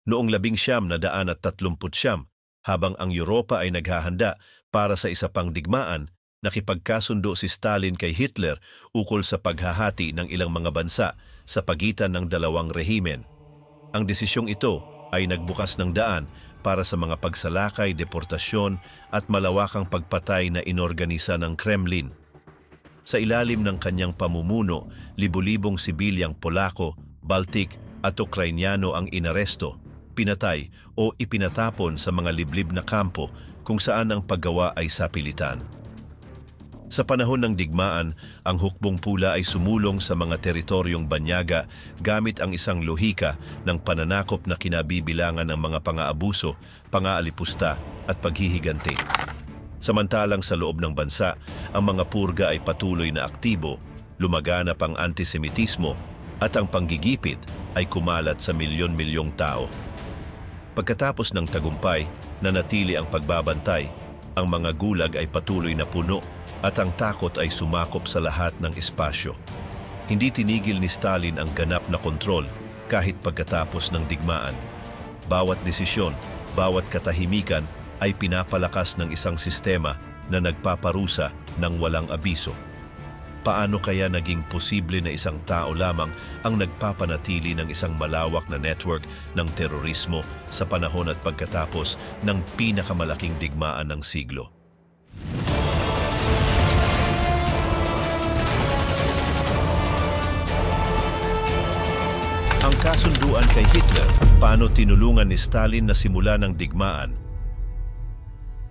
Noong 1939, habang ang Europa ay naghahanda para sa isa pang digmaan, nakipagkasundo si Stalin kay Hitler ukol sa paghahati ng ilang mga bansa sa pagitan ng dalawang rehimen. Ang desisyong ito ay nagbukas ng daan para sa mga pagsalakay, deportasyon at malawakang pagpatay na inorganisa ng Kremlin. Sa ilalim ng kanyang pamumuno, libu-libong sibilyang Polako, Baltic at Ukrainyano ang inaresto, pinatay o ipinatapon sa mga liblib na kampo kung saan ang paggawa ay sapilitan. Sa panahon ng digmaan, ang hukbong pula ay sumulong sa mga teritoryong banyaga gamit ang isang lohika ng pananakop na kinabibilangan ng mga pang-aabuso, pang-aalipusta at paghihiganti. Samantalang sa loob ng bansa, ang mga purga ay patuloy na aktibo, lumaganap ang antisemitismo at ang panggigipit ay kumalat sa milyon-milyong tao. Pagkatapos ng tagumpay, nanatili ang pagbabantay, ang mga gulag ay patuloy na puno at ang takot ay sumakop sa lahat ng espasyo. Hindi tinigil ni Stalin ang ganap na kontrol kahit pagkatapos ng digmaan. Bawat desisyon, bawat katahimikan ay pinapalakas ng isang sistema na nagpaparusa ng walang abiso. Paano kaya naging posible na isang tao lamang ang nagpapanatili ng isang malawak na network ng terorismo sa panahon at pagkatapos ng pinakamalaking digmaan ng siglo? Ang kasunduan kay Hitler, paano tinulungan ni Stalin na simula ng digmaan?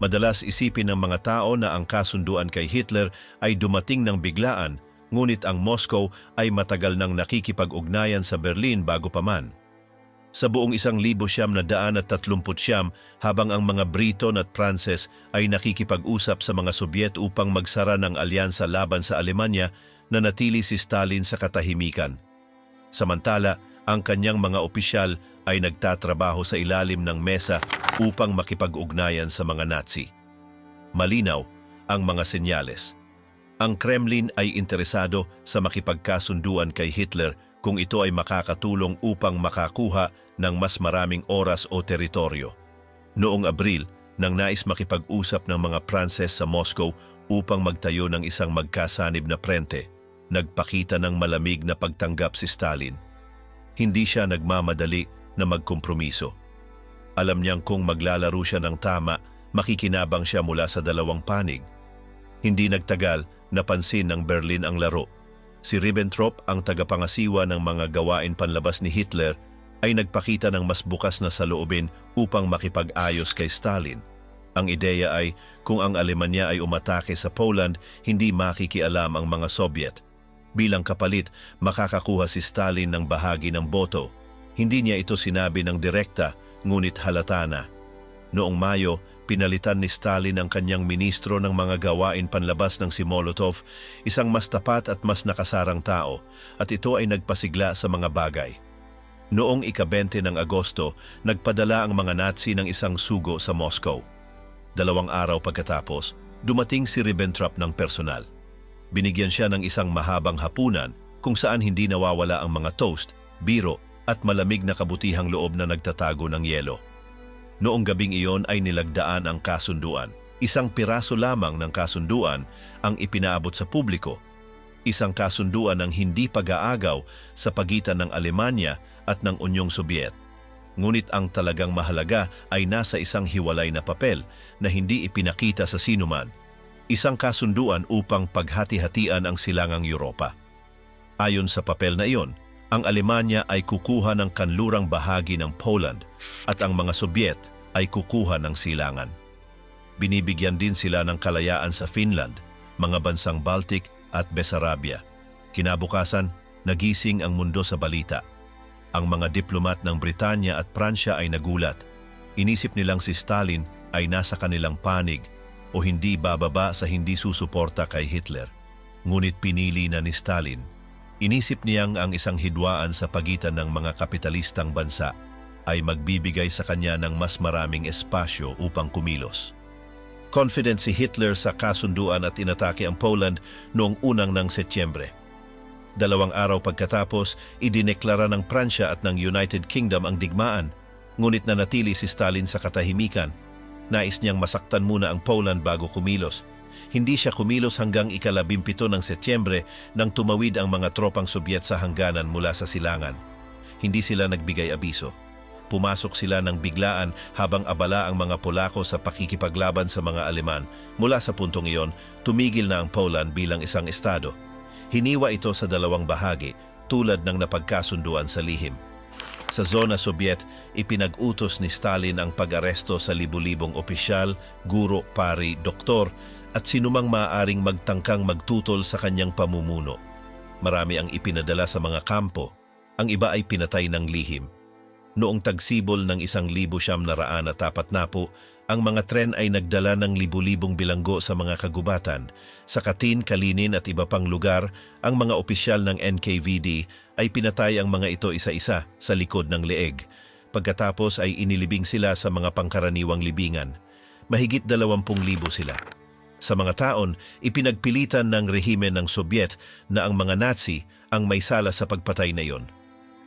Madalas isipin ng mga tao na ang kasunduan kay Hitler ay dumating ng biglaan, ngunit ang Moscow ay matagal nang nakikipag-ugnayan sa Berlin bago pa man. Sa buong 1939, habang ang mga Briton at Pranses ay nakikipag-usap sa mga Sobyet upang magsara ng alyansa laban sa Alemanya, nanatili si Stalin sa katahimikan. Samantala, ang kanyang mga opisyal ay nagtatrabaho sa ilalim ng mesa upang makipag-ugnayan sa mga Nazi. Malinaw ang mga senyales. Ang Kremlin ay interesado sa makipagkasunduan kay Hitler kung ito ay makakatulong upang makakuha ng mas maraming oras o teritoryo. Noong Abril, nang nais makipag-usap ng mga Pranses sa Moscow upang magtayo ng isang magkasanib na prente, nagpakita ng malamig na pagtanggap si Stalin. Hindi siya nagmamadali na magkompromiso. Alam niyang kung maglalaro siya ng tama, makikinabang siya mula sa dalawang panig. Hindi nagtagal, napansin ng Berlin ang laro. Si Ribbentrop, ang tagapangasiwa ng mga gawain panlabas ni Hitler, ay nagpakita ng mas bukas na saloobin upang makipag-ayos kay Stalin. Ang ideya ay, kung ang Alemanya ay umatake sa Poland, hindi makikialam ang mga Sobyet. Bilang kapalit, makakakuha si Stalin ng bahagi ng boto. Hindi niya ito sinabi ng direkta, ngunit halata na. Noong Mayo, pinalitan ni Stalin ang kanyang ministro ng mga gawain panlabas ng si Molotov, isang mas tapat at mas nakasarang tao, at ito ay nagpasigla sa mga bagay. Noong ika-20 ng Agosto, nagpadala ang mga Nazi ng isang sugo sa Moscow. 2 araw pagkatapos, dumating si Ribbentrop ng personal. Binigyan siya ng isang mahabang hapunan kung saan hindi nawawala ang mga toast, biro at malamig na kabutihang loob na nagtatago ng yelo. Noong gabing iyon ay nilagdaan ang kasunduan. Isang piraso lamang ng kasunduan ang ipinaabot sa publiko. Isang kasunduan ng hindi pag-aagaw sa pagitan ng Alemanya at ng Unyong Sobyet. Ngunit ang talagang mahalaga ay nasa isang hiwalay na papel na hindi ipinakita sa sinuman. Isang kasunduan upang paghati-hatian ang silangang Europa. Ayon sa papel na iyon, ang Alemanya ay kukuha ng kanlurang bahagi ng Poland at ang mga Sobyet ay kukuha ng silangan. Binibigyan din sila ng kalayaan sa Finland, mga bansang Baltic at Bessarabia. Kinabukasan, nagising ang mundo sa balita. Ang mga diplomat ng Britanya at Pransya ay nagulat. Inisip nilang si Stalin ay nasa kanilang panig o hindi bababa sa hindi susuporta kay Hitler. Ngunit pinili na ni Stalin. Inisip niyang ang isang hidwaan sa pagitan ng mga kapitalistang bansa ay magbibigay sa kanya ng mas maraming espasyo upang kumilos. Confident si Hitler sa kasunduan at inatake ang Poland noong 1 ng Setyembre. 2 araw pagkatapos, idineklara ng Pransya at ng United Kingdom ang digmaan. Ngunit nanatili si Stalin sa katahimikan. Nais niyang masaktan muna ang Poland bago kumilos. Hindi siya kumilos hanggang ika-17 ng Setyembre nang tumawid ang mga tropang Sobyet sa hangganan mula sa silangan. Hindi sila nagbigay abiso. Pumasok sila ng biglaan habang abala ang mga Polako sa pakikipaglaban sa mga Aleman. Mula sa puntong iyon, tumigil na ang Poland bilang isang estado. Hiniwa ito sa dalawang bahagi, tulad ng napagkasunduan sa lihim. Sa zona Sobyet, ipinag-utos ni Stalin ang pag-aresto sa libu-libong opisyal, guro, pari, doktor at sinumang maaaring magtangkang magtutol sa kanyang pamumuno. Marami ang ipinadala sa mga kampo, ang iba ay pinatay ng lihim. Noong tagsibol ng 1,940, ang mga tren ay nagdala ng libu-libong bilanggo sa mga kagubatan. Sa Katyn, Kalinin at iba pang lugar, ang mga opisyal ng NKVD ay pinatay ang mga ito isa-isa sa likod ng leeg. Pagkatapos ay inilibing sila sa mga pangkaraniwang libingan. Mahigit 20,000 sila. Sa mga taon, ipinagpilitan ng rehimen ng Sobyet na ang mga Nazi ang may sala sa pagpatay na iyon.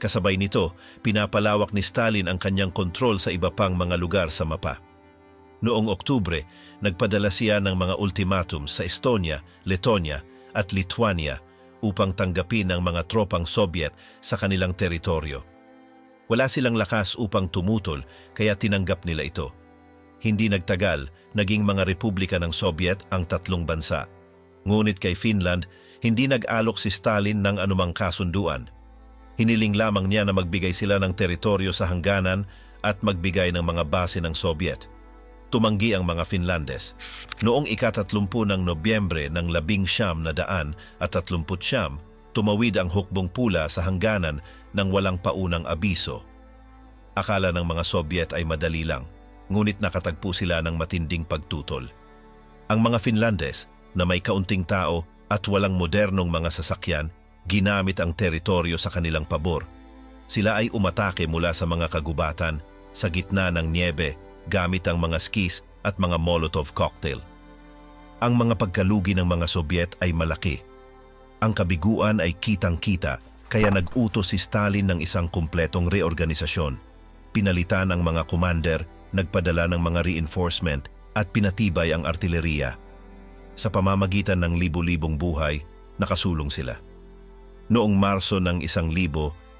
Kasabay nito, pinapalawak ni Stalin ang kanyang kontrol sa iba pang mga lugar sa mapa. Noong Oktubre, nagpadala siya ng mga ultimatum sa Estonia, Letonia at Lithuania upang tanggapin ang mga tropang Sobyet sa kanilang teritoryo. Wala silang lakas upang tumutol kaya tinanggap nila ito. Hindi nagtagal, naging mga republika ng Sobyet ang tatlong bansa. Ngunit kay Finland, hindi nag-alok si Stalin ng anumang kasunduan. Hiniling lamang niya na magbigay sila ng teritoryo sa hangganan at magbigay ng mga base ng Sobyet. Tumanggi ang mga Finlandes. Noong ika-30 ng Nobyembre ng 1939, tumawid ang hukbong pula sa hangganan ng walang paunang abiso. Akala ng mga Sobyet ay madali lang, ngunit nakatagpo sila ng matinding pagtutol. Ang mga Finlandes, na may kaunting tao at walang modernong mga sasakyan, ginamit ang teritoryo sa kanilang pabor. Sila ay umatake mula sa mga kagubatan, sa gitna ng niebe, gamit ang mga skis at mga Molotov cocktail. Ang mga pagkalugi ng mga Sobyet ay malaki. Ang kabiguan ay kitang-kita, kaya nag-utos si Stalin ng isang kumpletong reorganisasyon. Pinalitan ang mga commander, nagpadala ng mga reinforcement at pinatibay ang artileriya. Sa pamamagitan ng libu-libong buhay, nakasulong sila. Noong Marso ng 1940,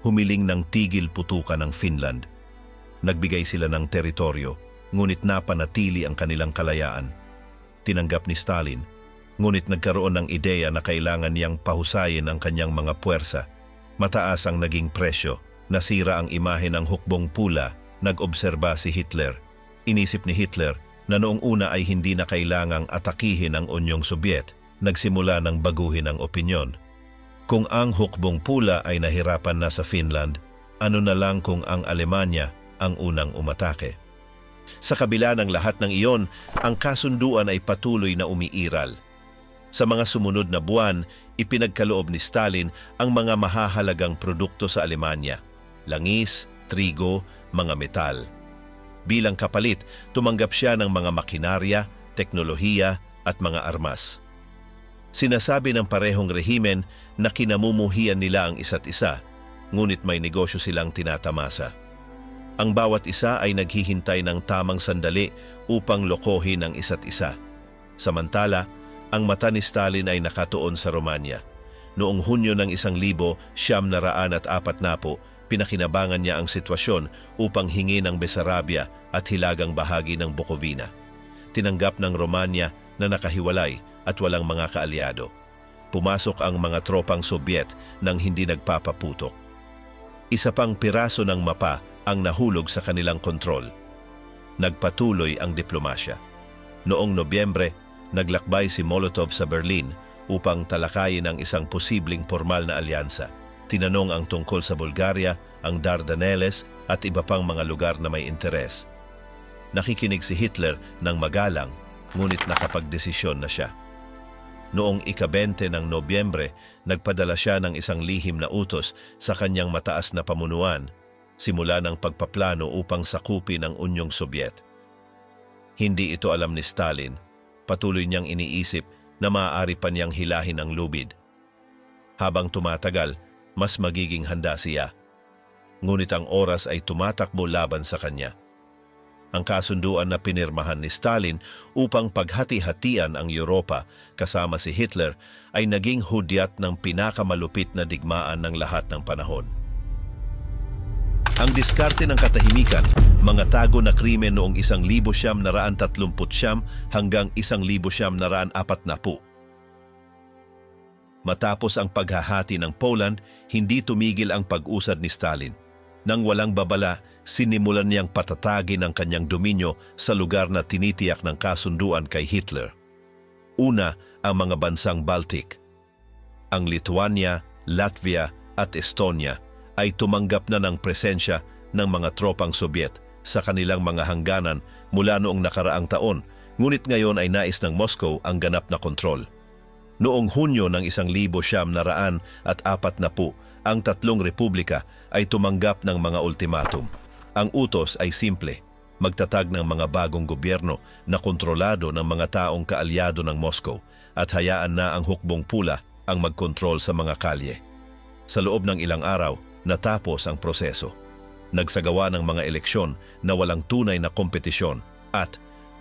humiling ng tigil putukan ng Finland. Nagbigay sila ng teritoryo, ngunit napanatili ang kanilang kalayaan. Tinanggap ni Stalin, ngunit nagkaroon ng ideya na kailangan niyang pahusayin ang kanyang mga puwersa. Mataas ang naging presyo, nasira ang imahe ng hukbong pula, nag-obserba si Hitler. Inisip ni Hitler na noong una ay hindi na kailangang atakihin ang Unyong Sobyet, nagsimula ng baguhin ang opinyon. Kung ang hukbong pula ay nahirapan na sa Finland, ano na lang kung ang Alemanya ang unang umatake. Sa kabila ng lahat ng iyon, ang kasunduan ay patuloy na umiiral. Sa mga sumunod na buwan, ipinagkaloob ni Stalin ang mga mahahalagang produkto sa Alemanya: langis, trigo, mga metal. Bilang kapalit, tumanggap siya ng mga makinarya, teknolohiya at mga armas. Sinasabi ng parehong rehimen na kinamumuhian nila ang isa't isa, ngunit may negosyo silang tinatamasa. Ang bawat isa ay naghihintay ng tamang sandali upang lokohin ang isa't isa. Samantala, ang mata ni Stalin ay nakatuon sa Romanya. Noong Hunyo ng 1940, pinakinabangan niya ang sitwasyon upang hingi ng Besarabia at hilagang bahagi ng Bukovina. Tinanggap ng Romanya na nakahiwalay at walang mga kaalyado. Pumasok ang mga tropang Sobyet nang hindi nagpapaputok. Isa pang piraso ng mapa ang nahulog sa kanilang kontrol. Nagpatuloy ang diplomasya. Noong Nobyembre, naglakbay si Molotov sa Berlin upang talakayin ang isang posibleng formal na alyansa. Tinanong ang tungkol sa Bulgaria, ang Dardanelles at iba pang mga lugar na may interes. Nakikinig si Hitler ng magalang, ngunit nakapagdesisyon na siya. Noong ika-20 ng Nobyembre, nagpadala siya ng isang lihim na utos sa kanyang mataas na pamunuan, simula ng pagpaplano upang sakupin ang Unyong Sobyet. Hindi ito alam ni Stalin, patuloy niyang iniisip na maaari pa niyang hilahin ang lubid. Habang tumatagal, mas magiging handa siya. ngunit ang oras ay tumatakbo laban sa kanya. Ang kasunduan na pinirmahan ni Stalin upang paghati-hatian ang Europa kasama si Hitler ay naging hudyat ng pinakamalupit na digmaan ng lahat ng panahon. Ang diskarte ng katahimikan, mga tago na krimen noong 1939 hanggang 1940. Matapos ang paghahati ng Poland, hindi tumigil ang pag-usad ni Stalin. Nang walang babala, sinimulan niyang patatagin ang kanyang dominyo sa lugar na tinitiyak ng kasunduan kay Hitler. Una, ang mga bansang Baltic. Ang Lithuania, Latvia at Estonia ay tumanggap na ng presensya ng mga tropang Sobyet sa kanilang mga hangganan mula noong nakaraang taon, ngunit ngayon ay nais ng Moscow ang ganap na kontrol. Noong Hunyo ng 1940, ang tatlong republika ay tumanggap ng mga ultimatum. Ang utos ay simple, magtatag ng mga bagong gobyerno na kontrolado ng mga taong kaalyado ng Moscow at hayaan na ang hukbong pula ang magkontrol sa mga kalye. Sa loob ng ilang araw, natapos ang proseso. Nagsagawa ng mga eleksyon na walang tunay na kompetisyon at,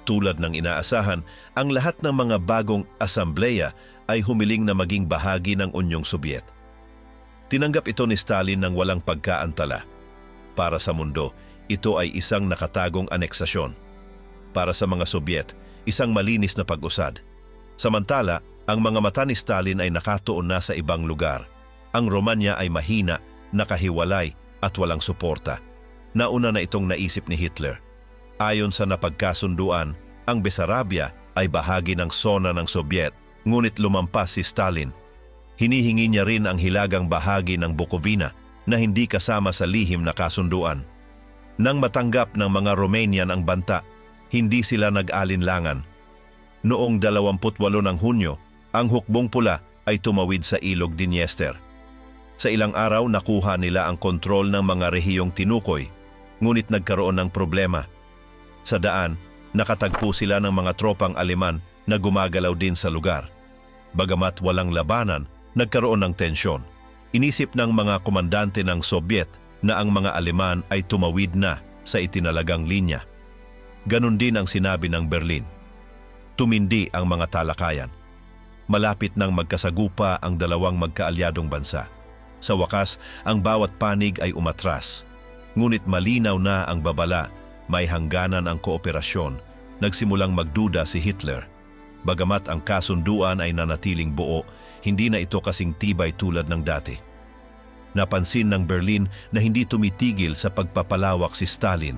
tulad ng inaasahan, ang lahat ng mga bagong asambleya ay humiling na maging bahagi ng Unyong Sobyet. Tinanggap ito ni Stalin ng walang pagkaantala. Para sa mundo, ito ay isang nakatagong aneksasyon. Para sa mga Sobyet, isang malinis na pag-usad. Samantala, ang mga mata ni Stalin ay nakatuon na sa ibang lugar. Ang Romanya ay mahina, nakahiwalay at walang suporta. Nauna na itong naisip ni Hitler. Ayon sa napagkasunduan, ang Besarabia ay bahagi ng sona ng Sobyet, ngunit lumampas si Stalin. Hinihingi niya rin ang hilagang bahagi ng Bukovina na hindi kasama sa lihim na kasunduan. Nang matanggap ng mga Romanian ang banta, hindi sila nag-alinlangan. Noong 28 ng Hunyo, ang hukbong pula ay tumawid sa ilog Dniester. Sa ilang araw nakuha nila ang kontrol ng mga rehiyong tinukoy, ngunit nagkaroon ng problema. Sa daan, nakatagpo sila ng mga tropang Aleman na gumagalaw din sa lugar. Bagamat walang labanan, nagkaroon ng tensyon. Inisip ng mga komandante ng Sobyet na ang mga Aleman ay tumawid na sa itinalagang linya. Ganon din ang sinabi ng Berlin. Tumindi ang mga talakayan. Malapit nang magkasagupa ang dalawang magkaalyadong bansa. Sa wakas, ang bawat panig ay umatras. Ngunit malinaw na ang babala, may hangganan ang kooperasyon. Nagsimulang magduda si Hitler. Bagamat ang kasunduan ay nanatiling buo, hindi na ito kasing tibay tulad ng dati. Napansin ng Berlin na hindi tumitigil sa pagpapalawak si Stalin.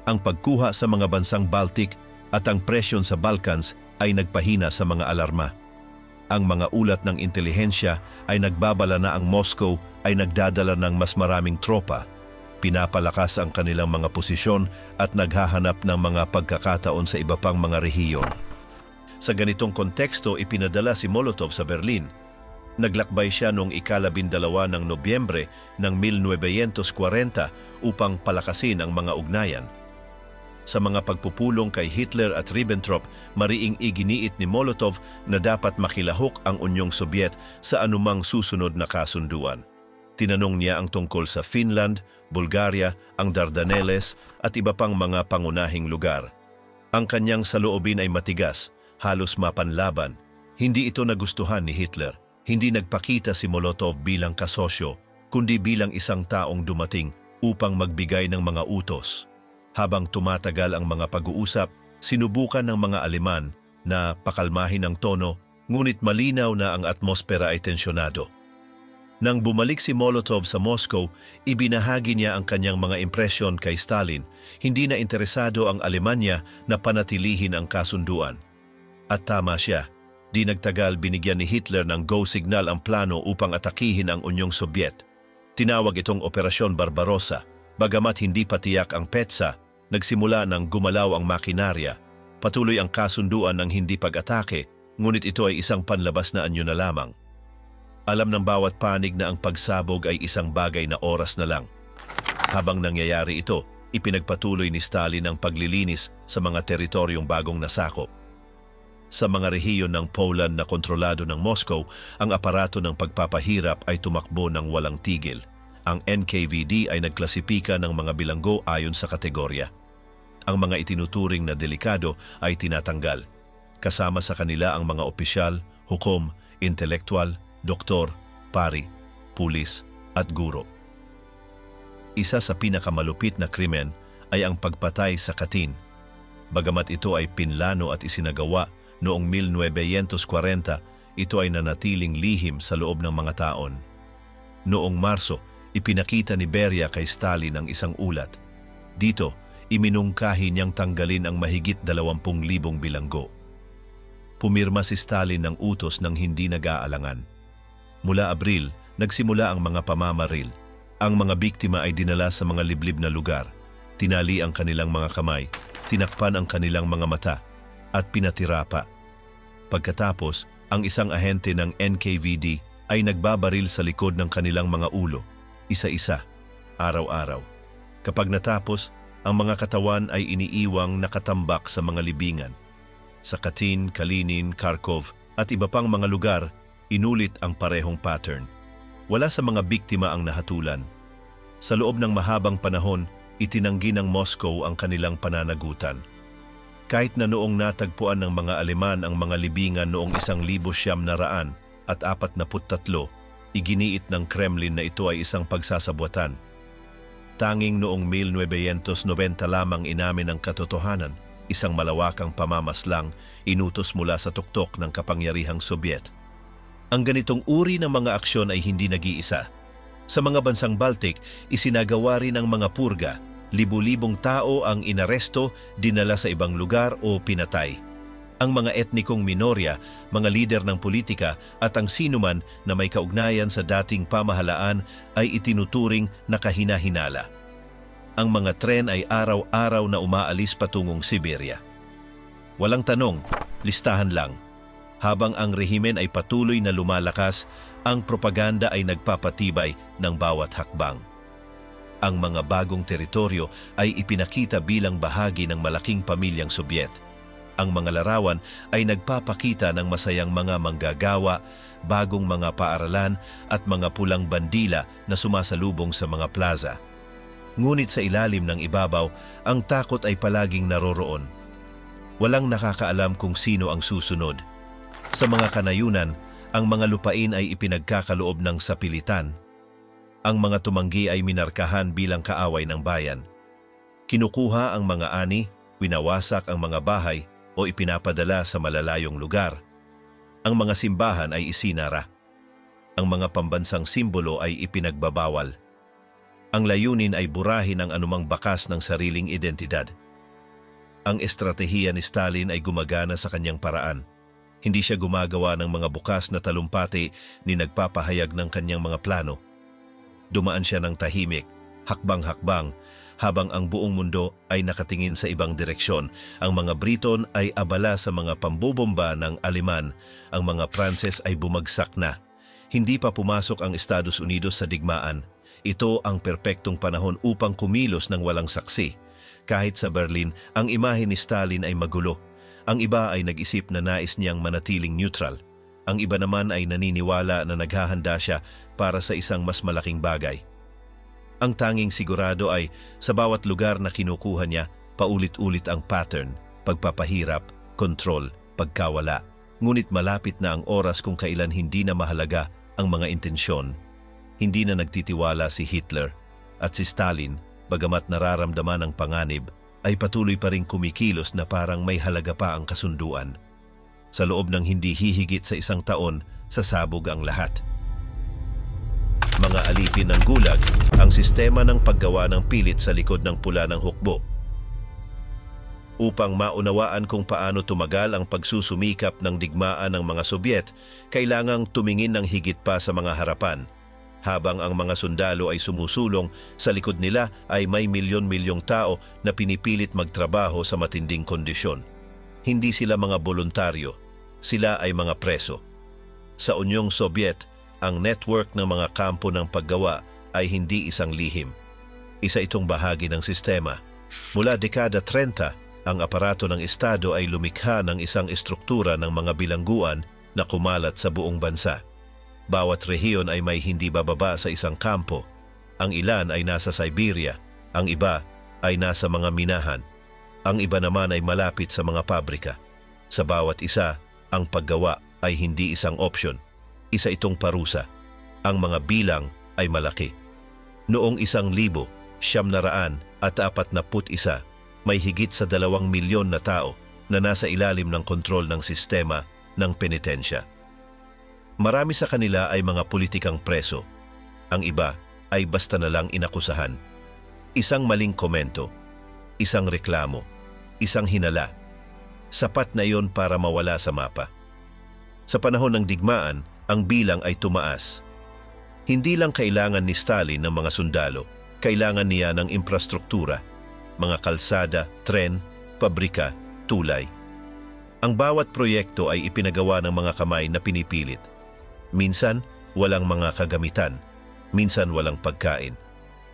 Ang pagkuha sa mga bansang Baltic at ang presyon sa Balkans ay nagpahina sa mga alarma. Ang mga ulat ng intelihensya ay nagbabala na ang Moscow ay nagdadala ng mas maraming tropa, pinapalakas ang kanilang mga posisyon at naghahanap ng mga pagkakataon sa iba pang mga rehiyon. Sa ganitong konteksto, ipinadala si Molotov sa Berlin. Naglakbay siya noong ika-12 ng Nobyembre ng 1940 upang palakasin ang mga ugnayan. Sa mga pagpupulong kay Hitler at Ribbentrop, mariing iginiit ni Molotov na dapat makilahok ang Unyong Sobyet sa anumang susunod na kasunduan. Tinanong niya ang tungkol sa Finland, Bulgaria, ang Dardanelles at iba pang mga pangunahing lugar. Ang kanyang saloobin ay matigas, halos mapanlaban. Hindi ito nagustuhan ni Hitler. Hindi nagpakita si Molotov bilang kasosyo, kundi bilang isang taong dumating upang magbigay ng mga utos. Habang tumatagal ang mga pag-uusap, sinubukan ng mga Aleman na pakalmahin ang tono, ngunit malinaw na ang atmosfera ay tensyonado. Nang bumalik si Molotov sa Moscow, ibinahagi niya ang kanyang mga impresyon kay Stalin. Hindi na interesado ang Alemanya na panatilihin ang kasunduan. At tama siya. Di nagtagal binigyan ni Hitler ng go signal ang plano upang atakihin ang Unyong Sobyet. Tinawag itong Operasyon Barbarossa. Bagamat hindi patiyak ang petsa, nagsimula ng gumalaw ang makinarya. Patuloy ang kasunduan ng hindi pag-atake, ngunit ito ay isang panlabas na anyo na lamang. Alam ng bawat panig na ang pagsabog ay isang bagay na oras na lang. Habang nangyayari ito, ipinagpatuloy ni Stalin ang paglilinis sa mga teritoryong bagong nasakop. Sa mga rehiyon ng Poland na kontrolado ng Moscow, ang aparato ng pagpapahirap ay tumakbo ng walang tigil. Ang NKVD ay nagklasipika ng mga bilanggo ayon sa kategorya. Ang mga itinuturing na delikado ay tinatanggal. Kasama sa kanila ang mga opisyal, hukom, intelektual, doktor, pari, pulis at guro. Isa sa pinakamalupit na krimen ay ang pagpatay sa Katyn. Bagamat ito ay pinlano at isinagawa noong 1940, ito ay nanatiling lihim sa loob ng mga taon. Noong Marso, ipinakita ni Beria kay Stalin ang isang ulat. Dito, iminungkahi niyang tanggalin ang mahigit 20,000 bilanggo. Pumirma si Stalin ng utos ng hindi nag-aalangan. Mula Abril, nagsimula ang mga pamamaril. Ang mga biktima ay dinala sa mga liblib na lugar. Tinali ang kanilang mga kamay, tinakpan ang kanilang mga mata, at pinatira pa. Pagkatapos, ang isang ahente ng NKVD ay nagbabaril sa likod ng kanilang mga ulo, isa-isa, araw-araw. Kapag natapos, ang mga katawan ay iniiwang nakatambak sa mga libingan. Sa Katyn, Kalinin, Kharkov at iba pang mga lugar, inulit ang parehong pattern. Wala sa mga biktima ang nahatulan. Sa loob ng mahabang panahon, itinanggi ng Moscow ang kanilang pananagutan. Kahit na noong natagpuan ng mga Aleman ang mga libingan noong 1943, iginiit ng Kremlin na ito ay isang pagsasabuatan. Tanging noong 1990 lamang inamin ang katotohanan, isang malawakang pamamaslang inutos mula sa tuktok ng kapangyarihang Sobyet. Ang ganitong uri ng mga aksyon ay hindi nag-iisa. Sa mga bansang Baltic, isinagawa rin ang mga purga. Libu-libong tao ang inaresto, dinala sa ibang lugar o pinatay. Ang mga etnikong minorya, mga lider ng politika at ang sinuman na may kaugnayan sa dating pamahalaan ay itinuturing na kahina-hinala. Ang mga tren ay araw-araw na umaalis patungong Siberia. Walang tanong, listahan lang. Habang ang rehimen ay patuloy na lumalakas, ang propaganda ay nagpapatibay ng bawat hakbang. Ang mga bagong teritoryo ay ipinakita bilang bahagi ng malaking pamilyang Sobyet. Ang mga larawan ay nagpapakita ng masayang mga manggagawa, bagong mga paaralan at mga pulang bandila na sumasalubong sa mga plaza. Ngunit sa ilalim ng ibabaw, ang takot ay palaging naroroon. Walang nakakaalam kung sino ang susunod. Sa mga kanayunan, ang mga lupain ay ipinagkakaloob ng sapilitan. Ang mga tumanggi ay minarkahan bilang kaaway ng bayan. Kinukuha ang mga ani, winawasak ang mga bahay, o ipinapadala sa malalayong lugar. Ang mga simbahan ay isinara. Ang mga pambansang simbolo ay ipinagbabawal. Ang layunin ay burahin ang anumang bakas ng sariling identidad. Ang estratehiya ni Stalin ay gumagana sa kanyang paraan. Hindi siya gumagawa ng mga bukas na talumpati ni nagpapahayag ng kanyang mga plano. Dumaan siya ng tahimik, hakbang-hakbang, habang ang buong mundo ay nakatingin sa ibang direksyon. Ang mga Briton ay abala sa mga pambobomba ng Aleman. Ang mga Pranses ay bumagsak na. Hindi pa pumasok ang Estados Unidos sa digmaan. Ito ang perpektong panahon upang kumilos ng walang saksi. Kahit sa Berlin, ang imahe ni Stalin ay magulo. Ang iba ay nag-isip na nais niyang manatiling neutral. Ang iba naman ay naniniwala na naghahanda siya para sa isang mas malaking bagay. Ang tanging sigurado ay sa bawat lugar na kinukuha niya, paulit-ulit ang pattern, pagpapahirap, kontrol, pagkawala. Ngunit malapit na ang oras kung kailan hindi na mahalaga ang mga intensyon. Hindi na nagtitiwala si Hitler at si Stalin, bagamat nararamdaman ang panganib, ay patuloy pa ring kumikilos na parang may halaga pa ang kasunduan. Sa loob ng hindi hihigit sa isang taon, sasabog ang lahat. Mga alipin ng gulag, ang sistema ng paggawa ng pilit sa likod ng pula ng hukbo. Upang maunawaan kung paano tumagal ang pagsusumikap ng digmaan ng mga Sobyet, kailangang tumingin ng higit pa sa mga harapan. Habang ang mga sundalo ay sumusulong, sa likod nila ay may milyon-milyong tao na pinipilit magtrabaho sa matinding kondisyon. Hindi sila mga voluntaryo, sila ay mga preso. Sa Unyong Sobyet, ang network ng mga kampo ng paggawa ay hindi isang lihim. Isa itong bahagi ng sistema. Mula dekada 30, ang aparato ng Estado ay lumikha ng isang estruktura ng mga bilangguan na kumalat sa buong bansa. Bawat rehiyon ay may hindi bababa sa isang kampo. Ang ilan ay nasa Siberia, ang iba ay nasa mga minahan, ang iba naman ay malapit sa mga pabrika. Sa bawat isa, ang paggawa ay hindi isang opsyon, isa itong parusa. Ang mga bilang ay malaki. Noong 1941, may higit sa 2 milyon na tao na nasa ilalim ng kontrol ng sistema ng penitensya. Marami sa kanila ay mga politikang preso. Ang iba ay basta na lang inakusahan. Isang maling komento, isang reklamo, isang hinala. Sapat na iyon para mawala sa mapa. Sa panahon ng digmaan, ang bilang ay tumaas. Hindi lang kailangan ni Stalin ng mga sundalo, kailangan niya ng infrastruktura, mga kalsada, tren, pabrika, tulay. Ang bawat proyekto ay ipinagawa ng mga kamay na pinipilit. Minsan, walang mga kagamitan. Minsan, walang pagkain.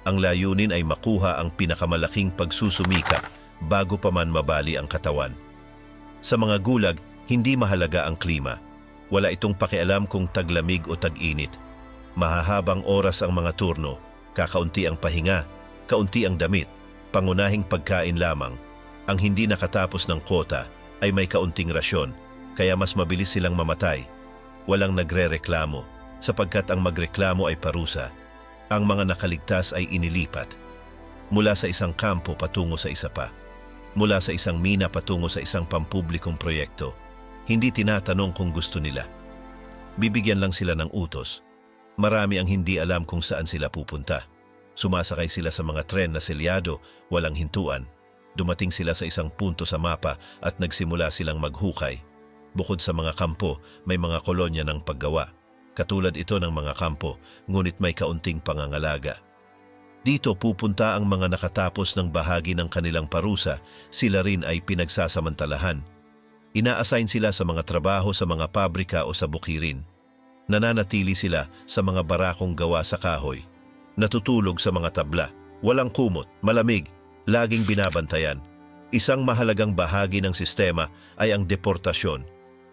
Ang layunin ay makuha ang pinakamalaking pagsusumikap bago pa man mabali ang katawan. Sa mga gulag, hindi mahalaga ang klima. Wala itong pakialam kung taglamig o tag-init. Mahahabang oras ang mga turno, kakaunti ang pahinga, kaunti ang damit, pangunahing pagkain lamang. Ang hindi nakatapos ng kwota ay may kaunting rasyon, kaya mas mabilis silang mamatay. Walang nagre-reklamo, sapagkat ang magreklamo ay parusa. Ang mga nakaligtas ay inilipat. Mula sa isang kampo patungo sa isa pa. Mula sa isang mina patungo sa isang pampublikong proyekto. Hindi tinatanong kung gusto nila. Bibigyan lang sila ng utos. Marami ang hindi alam kung saan sila pupunta. Sumasakay sila sa mga tren na selyado, walang hintuan. Dumating sila sa isang punto sa mapa at nagsimula silang maghukay. Bukod sa mga kampo, may mga kolonya ng paggawa. Katulad ito ng mga kampo, ngunit may kaunting pangangalaga. Dito pupunta ang mga nakatapos ng bahagi ng kanilang parusa, sila rin ay pinagsasamantalahan. Ina-assign sila sa mga trabaho sa mga pabrika o sa bukirin. Nananatili sila sa mga barakong gawa sa kahoy. Natutulog sa mga tabla, walang kumot, malamig, laging binabantayan. Isang mahalagang bahagi ng sistema ay ang deportasyon.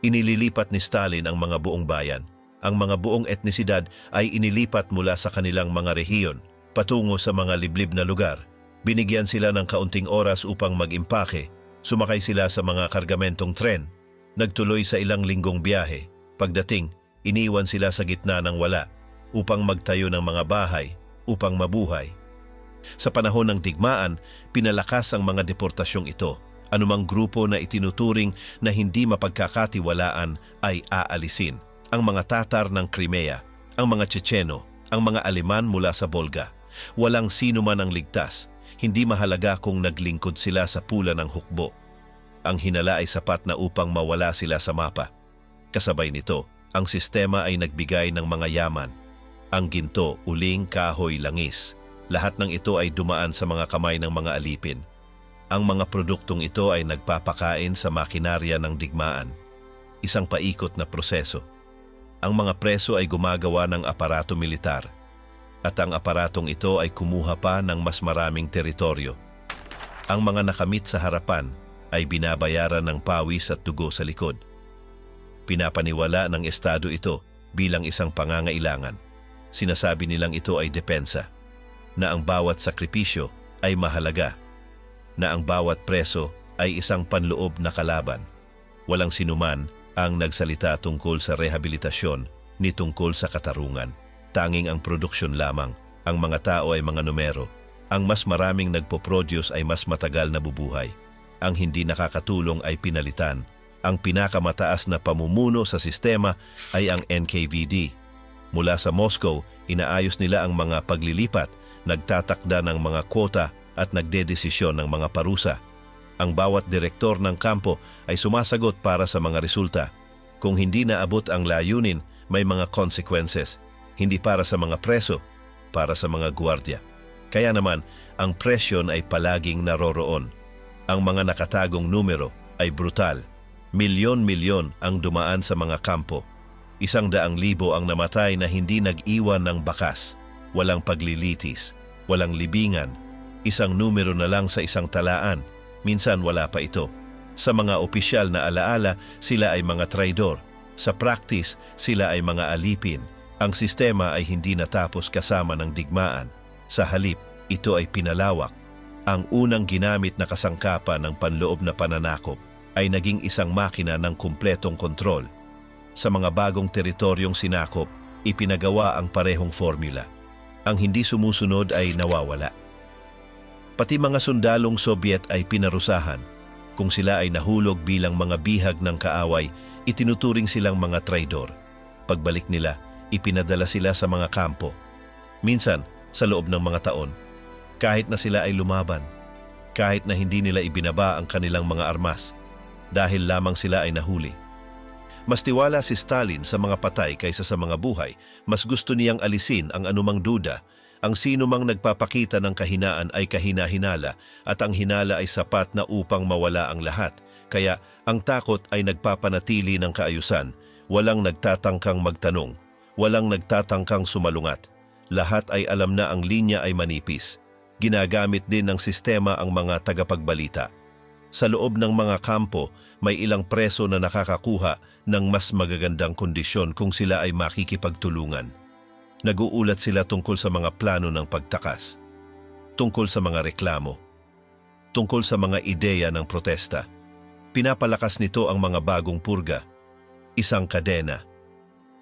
Inililipat ni Stalin ang mga buong bayan. Ang mga buong etnisidad ay inilipat mula sa kanilang mga rehiyon patungo sa mga liblib na lugar. Binigyan sila ng kaunting oras upang mag-impake. Sumakay sila sa mga kargamentong tren. Nagtuloy sa ilang linggong biyahe. Pagdating, iniwan sila sa gitna ng wala upang magtayo ng mga bahay, upang mabuhay. Sa panahon ng digmaan, pinalakas ang mga deportasyong ito. Anumang grupo na itinuturing na hindi mapagkakatiwalaan ay aalisin. Ang mga Tatar ng Crimea, ang mga Tsetseno, ang mga Aleman mula sa Volga. Walang sino man ang ligtas. Hindi mahalaga kung naglingkod sila sa pula ng hukbo. Ang hinala ay sapat na upang mawala sila sa mapa. Kasabay nito, ang sistema ay nagbigay ng mga yaman. Ang ginto, uling, kahoy, langis. Lahat ng ito ay dumaan sa mga kamay ng mga alipin. Ang mga produktong ito ay nagpapakain sa makinarya ng digmaan. Isang paikot na proseso. Ang mga preso ay gumagawa ng aparato militar. At ang aparatong ito ay kumuha pa ng mas maraming teritoryo. Ang mga nakamit sa harapan ay binabayaran ng pawis at dugo sa likod. Pinapaniwala ng estado ito bilang isang pangangailangan. Sinasabi nilang ito ay depensa, na ang bawat sakripisyo ay mahalaga, na ang bawat preso ay isang panloob na kalaban. Walang sinuman ang nagsalita tungkol sa rehabilitasyon ni tungkol sa katarungan. Tanging ang produksyon lamang. Ang mga tao ay mga numero. Ang mas maraming nagpo-produce ay mas matagal na bubuhay. Ang hindi nakakatulong ay pinalitan. Ang pinakamataas na pamumuno sa sistema ay ang NKVD. Mula sa Moscow, inaayos nila ang mga paglilipat, nagtatakda ng mga kwota at nagdedesisyon ng mga parusa. Ang bawat direktor ng kampo ay sumasagot para sa mga resulta. Kung hindi naabot ang layunin, may mga consequences. Hindi para sa mga preso, para sa mga gwardiya. Kaya naman, ang presyon ay palaging naroroon. Ang mga nakatagong numero ay brutal. Milyon-milyon ang dumaan sa mga kampo. 100,000 ang namatay na hindi nag-iwan ng bakas. Walang paglilitis, walang libingan. Isang numero na lang sa isang talaan. Minsan wala pa ito. Sa mga opisyal na alaala, sila ay mga traidor. Sa practice, sila ay mga alipin. Ang sistema ay hindi natapos kasama ng digmaan. Sa halip, ito ay pinalawak. Ang unang ginamit na kasangkapan ng panloob na pananakop ay naging isang makina ng kumpletong kontrol. Sa mga bagong teritoryong sinakop, ipinagawa ang parehong formula. Ang hindi sumusunod ay nawawala. Pati mga sundalong Sobyet ay pinarusahan. Kung sila ay nahulog bilang mga bihag ng kaaway, itinuturing silang mga traidor. Pagbalik nila, ipinadala sila sa mga kampo. Minsan, sa loob ng mga taon, kahit na sila ay lumaban, kahit na hindi nila ibinaba ang kanilang mga armas, dahil lamang sila ay nahuli. Mas tiwala si Stalin sa mga patay kaysa sa mga buhay. Mas gusto niyang alisin ang anumang duda. Ang sino mang nagpapakita ng kahinaan ay kahina-hinala at ang hinala ay sapat na upang mawala ang lahat. Kaya ang takot ay nagpapanatili ng kaayusan. Walang nagtatangkang magtanong. Walang nagtatangkang sumalungat. Lahat ay alam na ang linya ay manipis. Ginagamit din ng sistema ang mga tagapagbalita. Sa loob ng mga kampo, may ilang preso na nakakakuha ng mas magagandang kondisyon kung sila ay makikipagtulungan. Nag-uulat sila tungkol sa mga plano ng pagtakas, tungkol sa mga reklamo, tungkol sa mga ideya ng protesta. Pinapalakas nito ang mga bagong purga, isang kadena.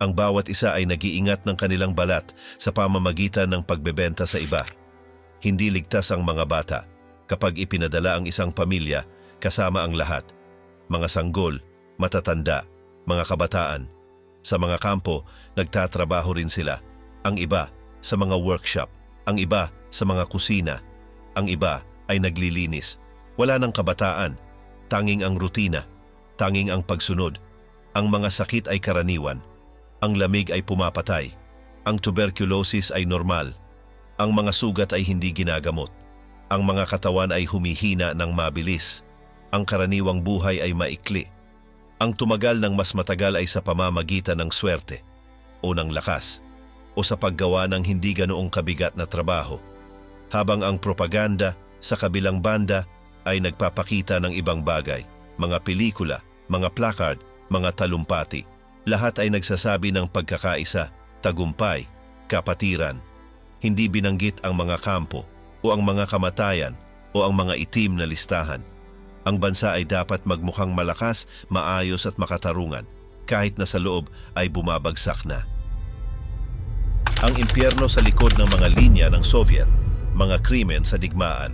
Ang bawat isa ay nag-iingat ng kanilang balat sa pamamagitan ng pagbebenta sa iba. Hindi ligtas ang mga bata kapag ipinadala ang isang pamilya kasama ang lahat. Mga sanggol, matatanda, mga kabataan. Sa mga kampo, nagtatrabaho rin sila. Ang iba sa mga workshop, ang iba sa mga kusina, ang iba ay naglilinis. Wala ng kabataan, tanging ang rutina, tanging ang pagsunod. Ang mga sakit ay karaniwan. Ang lamig ay pumapatay. Ang tuberculosis ay normal. Ang mga sugat ay hindi ginagamot. Ang mga katawan ay humihina ng mabilis. Ang karaniwang buhay ay maikli. Ang tumagal ng mas matagal ay sa pamamagitan ng swerte o ng lakas o sa paggawa ng hindi ganoong kabigat na trabaho. Habang ang propaganda sa kabilang banda ay nagpapakita ng ibang bagay, mga pelikula, mga placard, mga talumpati. Lahat ay nagsasabi ng pagkakaisa, tagumpay, kapatiran. Hindi binanggit ang mga kampo o ang mga kamatayan o ang mga itim na listahan. Ang bansa ay dapat magmukhang malakas, maayos at makatarungan, kahit na sa loob ay bumabagsak na. Ang impyerno sa likod ng mga linya ng Soviet, mga krimen sa digmaan.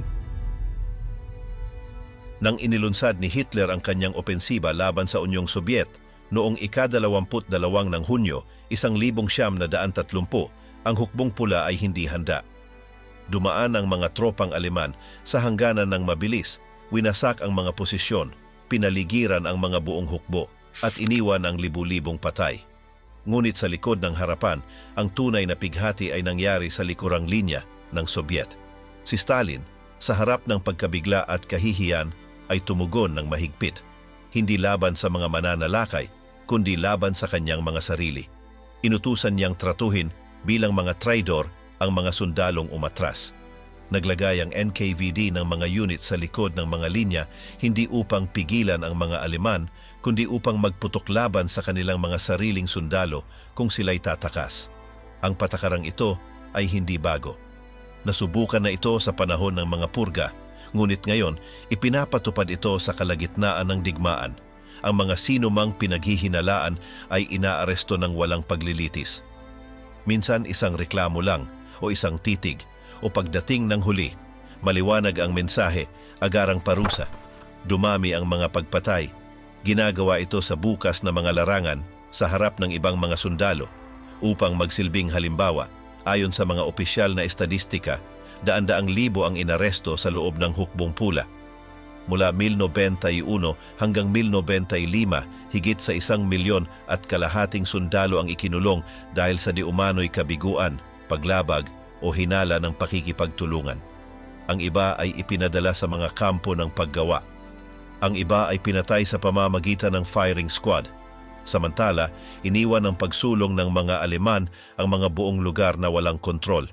Nang inilunsad ni Hitler ang kanyang opensiba laban sa Unyong Sobyet, noong ika-22 ng Hunyo, 1930, ang hukbong pula ay hindi handa. Dumaan ang mga tropang Aleman sa hangganan ng mabilis, winasak ang mga posisyon, pinaligiran ang mga buong hukbo, at iniwan ang libu-libong patay. Ngunit sa likod ng harapan, ang tunay na pighati ay nangyari sa likurang linya ng Sobyet. Si Stalin, sa harap ng pagkabigla at kahihiyan, ay tumugon ng mahigpit. Hindi laban sa mga mananalakay, kundi laban sa kanyang mga sarili. Inutusan niyang tratuhin bilang mga traidor ang mga sundalong umatras. Naglagay ang NKVD ng mga unit sa likod ng mga linya hindi upang pigilan ang mga Aleman, kundi upang magputok laban sa kanilang mga sariling sundalo kung sila'y tatakas. Ang patakarang ito ay hindi bago. Nasubukan na ito sa panahon ng mga purga, ngunit ngayon ipinapatupad ito sa kalagitnaan ng digmaan. Ang mga sinumang pinaghihinalaan ay inaaresto ng walang paglilitis. Minsan isang reklamo lang o isang titig, o pagdating ng huli, maliwanag ang mensahe, agarang parusa. Dumami ang mga pagpatay. Ginagawa ito sa bukas na mga larangan sa harap ng ibang mga sundalo upang magsilbing halimbawa. Ayon sa mga opisyal na estadistika, daan-daang libo ang inaresto sa loob ng hukbong pula. Mula 1091 hanggang 1095, higit sa 1,000,000 at kalahating sundalo ang ikinulong dahil sa di umano'y kabiguan, paglabag, o hinala ng pakikipagtulungan. Ang iba ay ipinadala sa mga kampo ng paggawa. Ang iba ay pinatay sa pamamagitan ng firing squad. Samantala, iniwan ng pagsulong ng mga Aleman ang mga buong lugar na walang kontrol.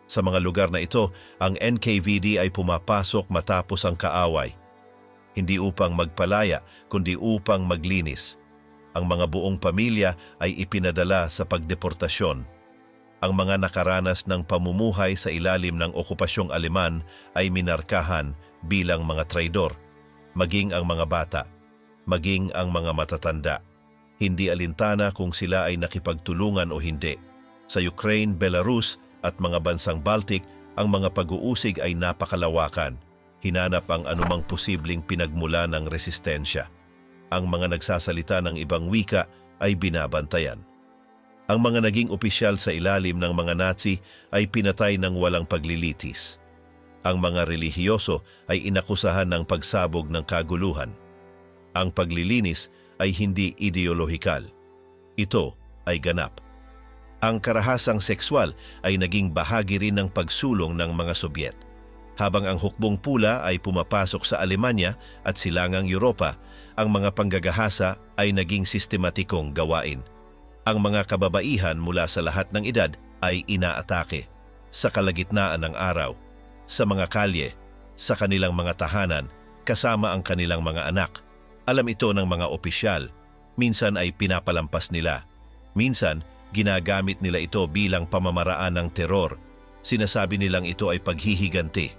Sa mga lugar na ito, ang NKVD ay pumapasok matapos ang kaaway. Hindi upang magpalaya, kundi upang maglinis. Ang mga buong pamilya ay ipinadala sa pagdeportasyon. Ang mga nakaranas ng pamumuhay sa ilalim ng okupasyong Aleman ay minarkahan bilang mga traidor, maging ang mga bata, maging ang mga matatanda. Hindi alintana kung sila ay nakipagtulungan o hindi. Sa Ukraine, Belarus at mga bansang Baltic, ang mga pag-uusig ay napakalawakan. Hinanap ang anumang posibleng pinagmula ng resistensya. Ang mga nagsasalita ng ibang wika ay binabantayan. Ang mga naging opisyal sa ilalim ng mga Nazi ay pinatay ng walang paglilitis. Ang mga relihiyoso ay inakusahan ng pagsabog ng kaguluhan. Ang paglilinis ay hindi ideolohikal. Ito ay ganap. Ang karahasang sexual ay naging bahagi rin ng pagsulong ng mga Sobyet. Habang ang hukbong pula ay pumapasok sa Alemanya at silangang Europa, ang mga panggagahasa ay naging sistematikong gawain. Ang mga kababaihan mula sa lahat ng edad ay inaatake sa kalagitnaan ng araw, sa mga kalye, sa kanilang mga tahanan, kasama ang kanilang mga anak. Alam ito ng mga opisyal, minsan ay pinapalampas nila. Minsan, ginagamit nila ito bilang pamamaraan ng teror. Sinasabi nilang ito ay paghihiganti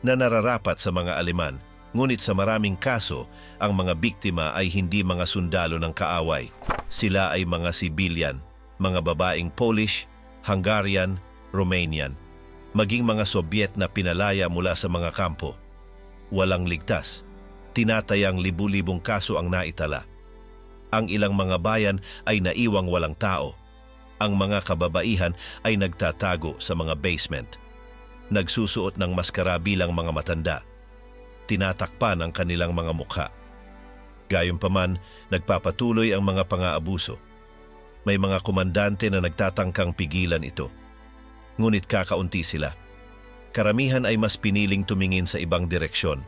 na nararapat sa mga Aleman. Ngunit sa maraming kaso, ang mga biktima ay hindi mga sundalo ng kaaway. Sila ay mga sibilyan, mga babaeng Polish, Hungarian, Romanian, maging mga Sobyet na pinalaya mula sa mga kampo. Walang ligtas. Tinatayang libu-libong kaso ang naitala. Ang ilang mga bayan ay naiwang walang tao. Ang mga kababaihan ay nagtatago sa mga basement. Nagsusuot ng maskara bilang mga matanda. Tinatakpan ang kanilang mga mukha. Gayunpaman, nagpapatuloy ang mga pang-aabuso. May mga komandante na nagtatangkang pigilan ito. Ngunit kakaunti sila. Karamihan ay mas piniling tumingin sa ibang direksyon.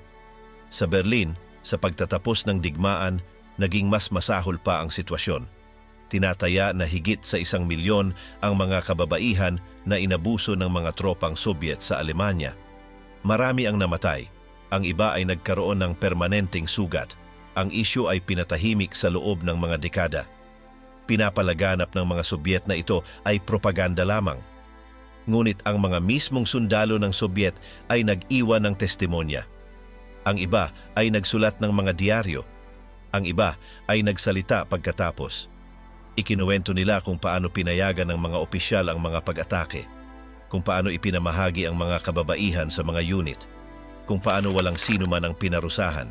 Sa Berlin, sa pagtatapos ng digmaan, naging mas masahol pa ang sitwasyon. Tinataya na higit sa 1 milyon ang mga kababaihan na inabuso ng mga tropang Sobyet sa Alemanya. Marami ang namatay. Ang iba ay nagkaroon ng permanenteng sugat. Ang isyu ay pinatahimik sa loob ng mga dekada. Pinapalaganap ng mga Sobyet na ito ay propaganda lamang. Ngunit ang mga mismong sundalo ng Sobyet ay nag-iwan ng testimonya. Ang iba ay nagsulat ng mga diaryo. Ang iba ay nagsalita pagkatapos. Ikinuwento nila kung paano pinayagan ng mga opisyal ang mga pag-atake, kung paano ipinamahagi ang mga kababaihan sa mga unit, kung paano walang sino man ang pinarusahan.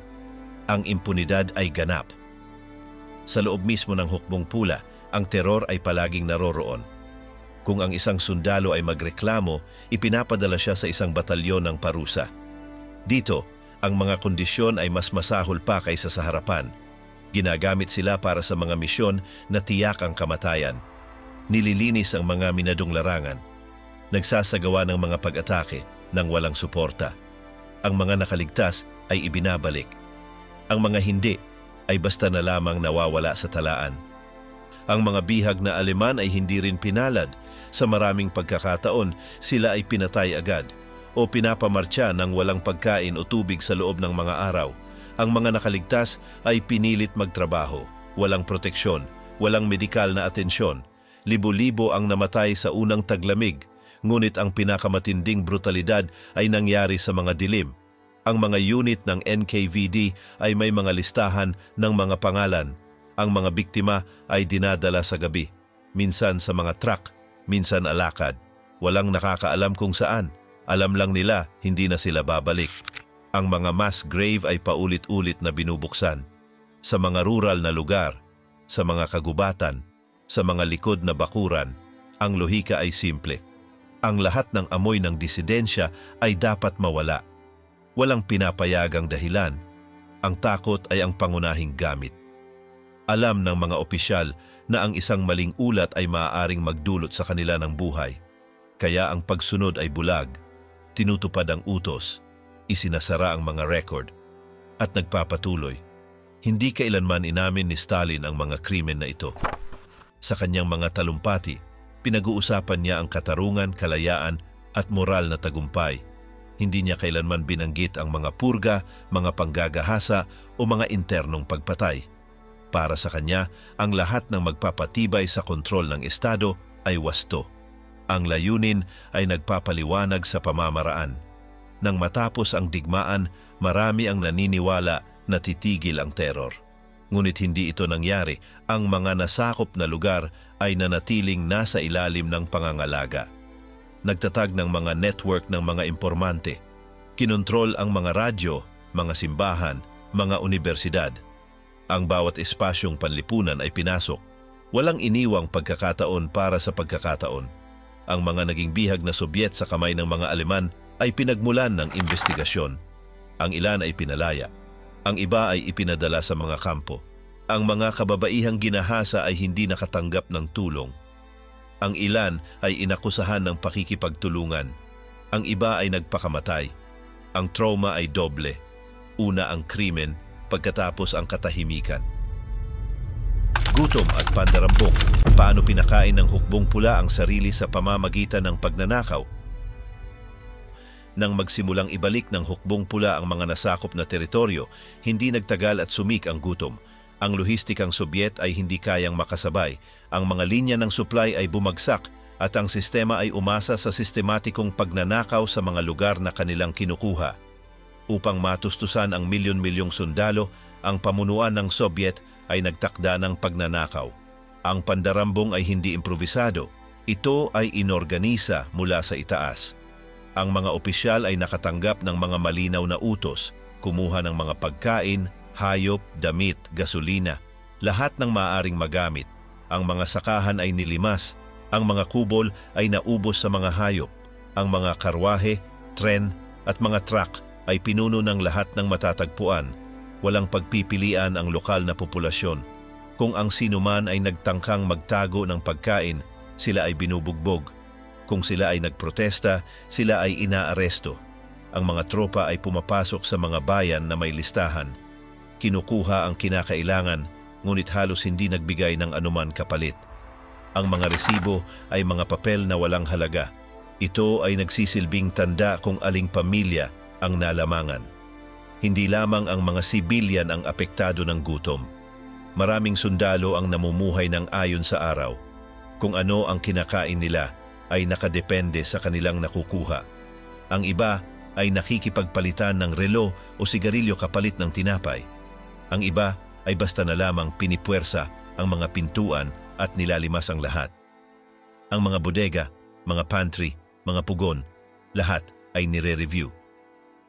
Ang impunidad ay ganap. Sa loob mismo ng hukbong pula, ang teror ay palaging naroroon. Kung ang isang sundalo ay magreklamo, ipinapadala siya sa isang batalyon ng parusa. Dito, ang mga kondisyon ay mas masahol pa kaysa sa harapan. Ginagamit sila para sa mga misyon na tiyak ang kamatayan. Nililinis ang mga minadong larangan. Nagsasagawa ng mga pag-atake nang walang suporta. Ang mga nakaligtas ay ibinabalik. Ang mga hindi ay basta na lamang nawawala sa talaan. Ang mga bihag na Aleman ay hindi rin pinalad. Sa maraming pagkakataon, sila ay pinatay agad o pinapamartya ng walang pagkain o tubig sa loob ng mga araw. Ang mga nakaligtas ay pinilit magtrabaho, walang proteksyon, walang medikal na atensyon. Libo-libo ang namatay sa unang taglamig, ngunit ang pinakamatinding brutalidad ay nangyari sa mga dilim. Ang mga unit ng NKVD ay may mga listahan ng mga pangalan. Ang mga biktima ay dinadala sa gabi, minsan sa mga truck, minsan alakad. Walang nakakaalam kung saan. Alam lang nila, hindi na sila babalik. Ang mga mass grave ay paulit-ulit na binubuksan. Sa mga rural na lugar, sa mga kagubatan, sa mga likod na bakuran, ang lohika ay simple. Ang lahat ng amoy ng disidensya ay dapat mawala. Walang pinapayagang dahilan. Ang takot ay ang pangunahing gamit. Alam ng mga opisyal na ang isang maling ulat ay maaaring magdulot sa kanila ng buhay. Kaya ang pagsunod ay bulag. Tinutupad ang utos, isinasara ang mga record, at nagpapatuloy. Hindi kailanman inamin ni Stalin ang mga krimen na ito. Sa kanyang mga talumpati, pinag-uusapan niya ang katarungan, kalayaan, at moral na tagumpay. Hindi niya kailanman binanggit ang mga purga, mga panggagahasa, o mga internong pagpatay. Para sa kanya, ang lahat ng magpapatibay sa kontrol ng Estado ay wasto. Ang layunin ay nagpapaliwanag sa pamamaraan. Nang matapos ang digmaan, marami ang naniniwala na titigil ang teror. Ngunit hindi ito nangyari. Ang mga nasakop na lugar ay nanatiling nasa ilalim ng pangangalaga. Nagtatag ng mga network ng mga impormante. Kinontrol ang mga radyo, mga simbahan, mga universidad. Ang bawat espasyong panlipunan ay pinasok. Walang iniwang pagkakataon para sa pagkakataon. Ang mga naging bihag na Sobyet sa kamay ng mga Aleman ay pinagmulan ng investigasyon. Ang ilan ay pinalaya. Ang iba ay ipinadala sa mga kampo. Ang mga kababaihang ginahasa ay hindi nakatanggap ng tulong. Ang ilan ay inakusahan ng pakikipagtulungan. Ang iba ay nagpakamatay. Ang trauma ay doble. Una ang krimen, pagkatapos ang katahimikan. Gutom at pandarambong. Paano pinakain ng hukbong pula ang sarili sa pamamagitan ng pagnanakaw? Nang magsimulang ibalik ng hukbong pula ang mga nasakop na teritoryo, hindi nagtagal at sumik ang gutom. Ang lohistikang Sobyet ay hindi kayang makasabay. Ang mga linya ng supply ay bumagsak at ang sistema ay umasa sa sistematikong pagnanakaw sa mga lugar na kanilang kinukuha. Upang matustusan ang milyon-milyong sundalo, ang pamunuan ng Sobyet ay nagtakda ng pagnanakaw. Ang pandarambong ay hindi improvisado. Ito ay inorganisa mula sa itaas. Ang mga opisyal ay nakatanggap ng mga malinaw na utos, kumuha ng mga pagkain, hayop, damit, gasolina, lahat ng maaaring magamit. Ang mga sakahan ay nilimas, ang mga kubol ay naubos sa mga hayop, ang mga karwahe, tren at mga truck ay pinuno ng lahat ng matatagpuan. Walang pagpipilian ang lokal na populasyon. Kung ang sinuman ay nagtangkang magtago ng pagkain, sila ay binubugbog. Kung sila ay nagprotesta, sila ay inaaresto. Ang mga tropa ay pumapasok sa mga bayan na may listahan. Kinukuha ang kinakailangan, ngunit halos hindi nagbigay ng anuman kapalit. Ang mga resibo ay mga papel na walang halaga. Ito ay nagsisilbing tanda kung aling pamilya ang nalamangan. Hindi lamang ang mga sibilyan ang apektado ng gutom. Maraming sundalo ang namumuhay ng ayon sa araw. Kung ano ang kinakain nila ay nakadepende sa kanilang nakukuha. Ang iba ay nakikipagpalitan ng relo o sigarilyo kapalit ng tinapay. Ang iba ay basta na lamang pinipuwersa ang mga pintuan at nilalimas ang lahat. Ang mga bodega, mga pantry, mga pugon, lahat ay nire-review.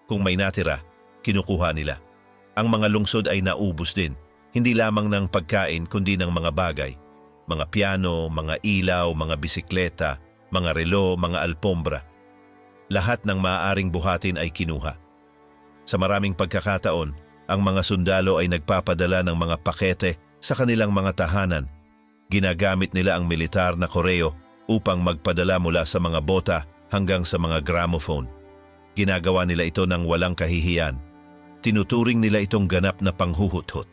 Kung may natira, kinukuha nila. Ang mga lungsod ay naubos din, hindi lamang ng pagkain kundi ng mga bagay. Mga piano, mga ilaw, mga bisikleta, mga relo, mga alpombra. Lahat ng maaaring buhatin ay kinuha. Sa maraming pagkakataon, ang mga sundalo ay nagpapadala ng mga pakete sa kanilang mga tahanan. Ginagamit nila ang militar na koreo upang magpadala mula sa mga bota hanggang sa mga gramophone. Ginagawa nila ito ng walang kahihiyan. Tinuturing nila itong ganap na panghuhuthot.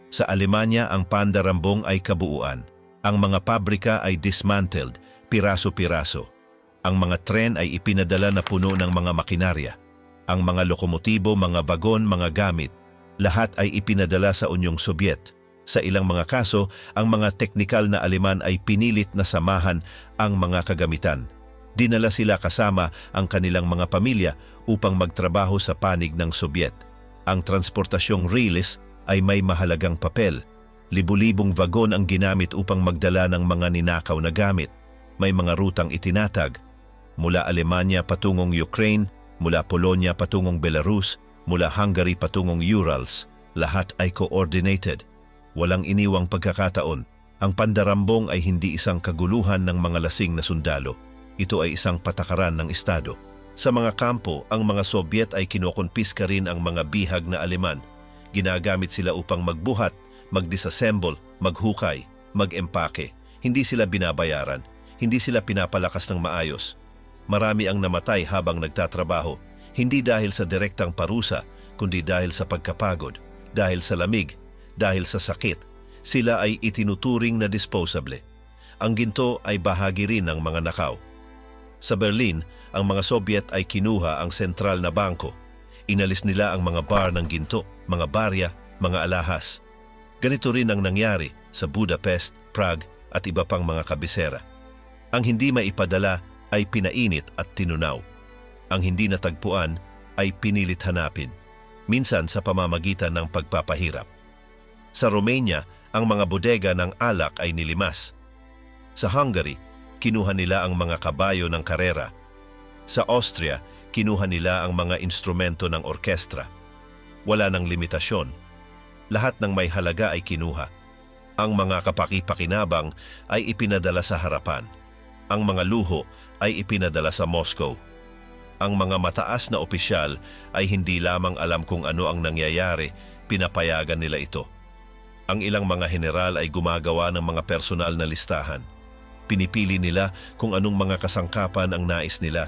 Sa Alemanya, ang pandarambong ay kabuuan. Ang mga pabrika ay dismantled, piraso-piraso. Ang mga tren ay ipinadala na puno ng mga makinarya. Ang mga lokomotibo, mga bagon, mga gamit, lahat ay ipinadala sa Unyong Sobyet. Sa ilang mga kaso, ang mga teknikal na Aleman ay pinilit na samahan ang mga kagamitan. Dinala sila kasama ang kanilang mga pamilya upang magtrabaho sa panig ng Sobyet. Ang transportasyong riles ay may mahalagang papel. Libu-libong vagon ang ginamit upang magdala ng mga ninakaw na gamit. May mga rutang itinatag. Mula Alemanya patungong Ukraine, mula Polonia patungong Belarus, mula Hungary patungong Urals. Lahat ay coordinated. Walang iniwang pagkakataon. Ang pandarambong ay hindi isang kaguluhan ng mga lasing na sundalo. Ito ay isang patakaran ng Estado. Sa mga kampo, ang mga Sobyet ay kinokonpiska rin ang mga bihag na Aleman. Ginagamit sila upang magbuhat, mag-disassemble, maghukay, mag-empake. Hindi sila binabayaran. Hindi sila pinapalakas ng maayos. Marami ang namatay habang nagtatrabaho, hindi dahil sa direktang parusa, kundi dahil sa pagkapagod, dahil sa lamig, dahil sa sakit. Sila ay itinuturing na disposable. Ang ginto ay bahagi rin ng mga nakaw. Sa Berlin, ang mga Sobyet ay kinuha ang sentral na bangko. Inalis nila ang mga bar ng ginto, mga barya, mga alahas. Ganito rin ang nangyari sa Budapest, Prague at iba pang mga kabisera. Ang hindi maipadala ay pinainit at tinunaw. Ang hindi natagpuan ay pinilit hanapin, minsan sa pamamagitan ng pagpapahirap. Sa Romania, ang mga bodega ng alak ay nilimas. Sa Hungary, kinuha nila ang mga kabayo ng karera. Sa Austria, kinuha nila ang mga instrumento ng orkestra. Wala ng limitasyon. Lahat ng may halaga ay kinuha. Ang mga kapaki-pakinabang ay ipinadala sa harapan. Ang mga luho ay ipinadala sa Moscow. Ang mga mataas na opisyal ay hindi lamang alam kung ano ang nangyayari, pinapayagan nila ito. Ang ilang mga general ay gumagawa ng mga personal na listahan. Pinipili nila kung anong mga kasangkapan ang nais nila,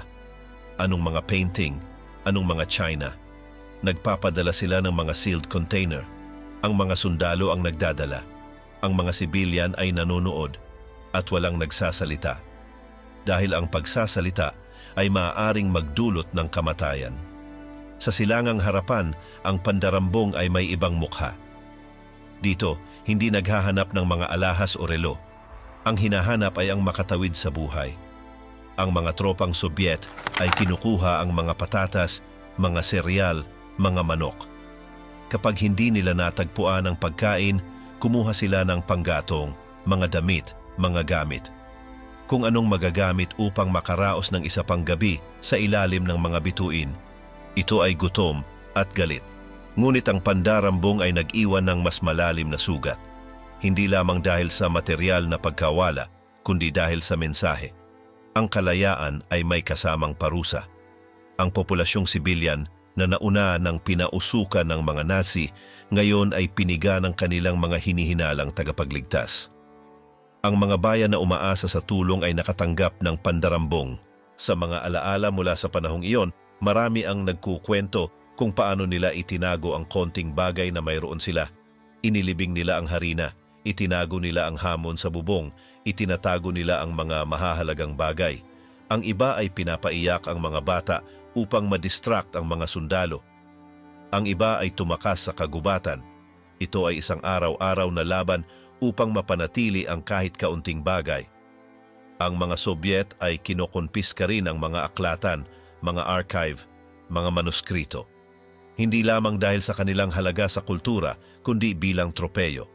anong mga painting, anong mga china. Nagpapadala sila ng mga sealed container. Ang mga sundalo ang nagdadala. Ang mga sibilyan ay nanonood at walang nagsasalita. Dahil ang pagsasalita ay maaaring magdulot ng kamatayan. Sa silangang harapan, ang pandarambong ay may ibang mukha. Dito, hindi naghahanap ng mga alahas o relo. Ang hinahanap ay ang makatawid sa buhay. Ang mga tropang Sobyet ay kinukuha ang mga patatas, mga seryal, mga manok. Kapag hindi nila natagpuan ang pagkain, kumuha sila ng panggatong, mga damit, mga gamit. Kung anong magagamit upang makaraos ng isa pang gabi sa ilalim ng mga bituin, ito ay gutom at galit. Ngunit ang pandarambong ay nag-iwan ng mas malalim na sugat. Hindi lamang dahil sa material na pagkawala, kundi dahil sa mensahe. Ang kalayaan ay may kasamang parusa. Ang populasyong sibilyan na nauna ng pinausukan ng mga Nazi, ngayon ay piniga ng kanilang mga hinihinalang tagapagligtas. Ang mga bayan na umaasa sa tulong ay nakatanggap ng pandarambong. Sa mga alaala mula sa panahong iyon, marami ang nagkukwento kung paano nila itinago ang konting bagay na mayroon sila. Inilibing nila ang harina, itinago nila ang hamon sa bubong, itinatago nila ang mga mahahalagang bagay. Ang iba ay pinapaiyak ang mga bata upang madistract ang mga sundalo. Ang iba ay tumakas sa kagubatan. Ito ay isang araw-araw na laban upang mapanatili ang kahit kaunting bagay. Ang mga Sobyet ay kinokonpiska rin ang mga aklatan, mga archive, mga manuskrito. Hindi lamang dahil sa kanilang halaga sa kultura, kundi bilang tropeyo.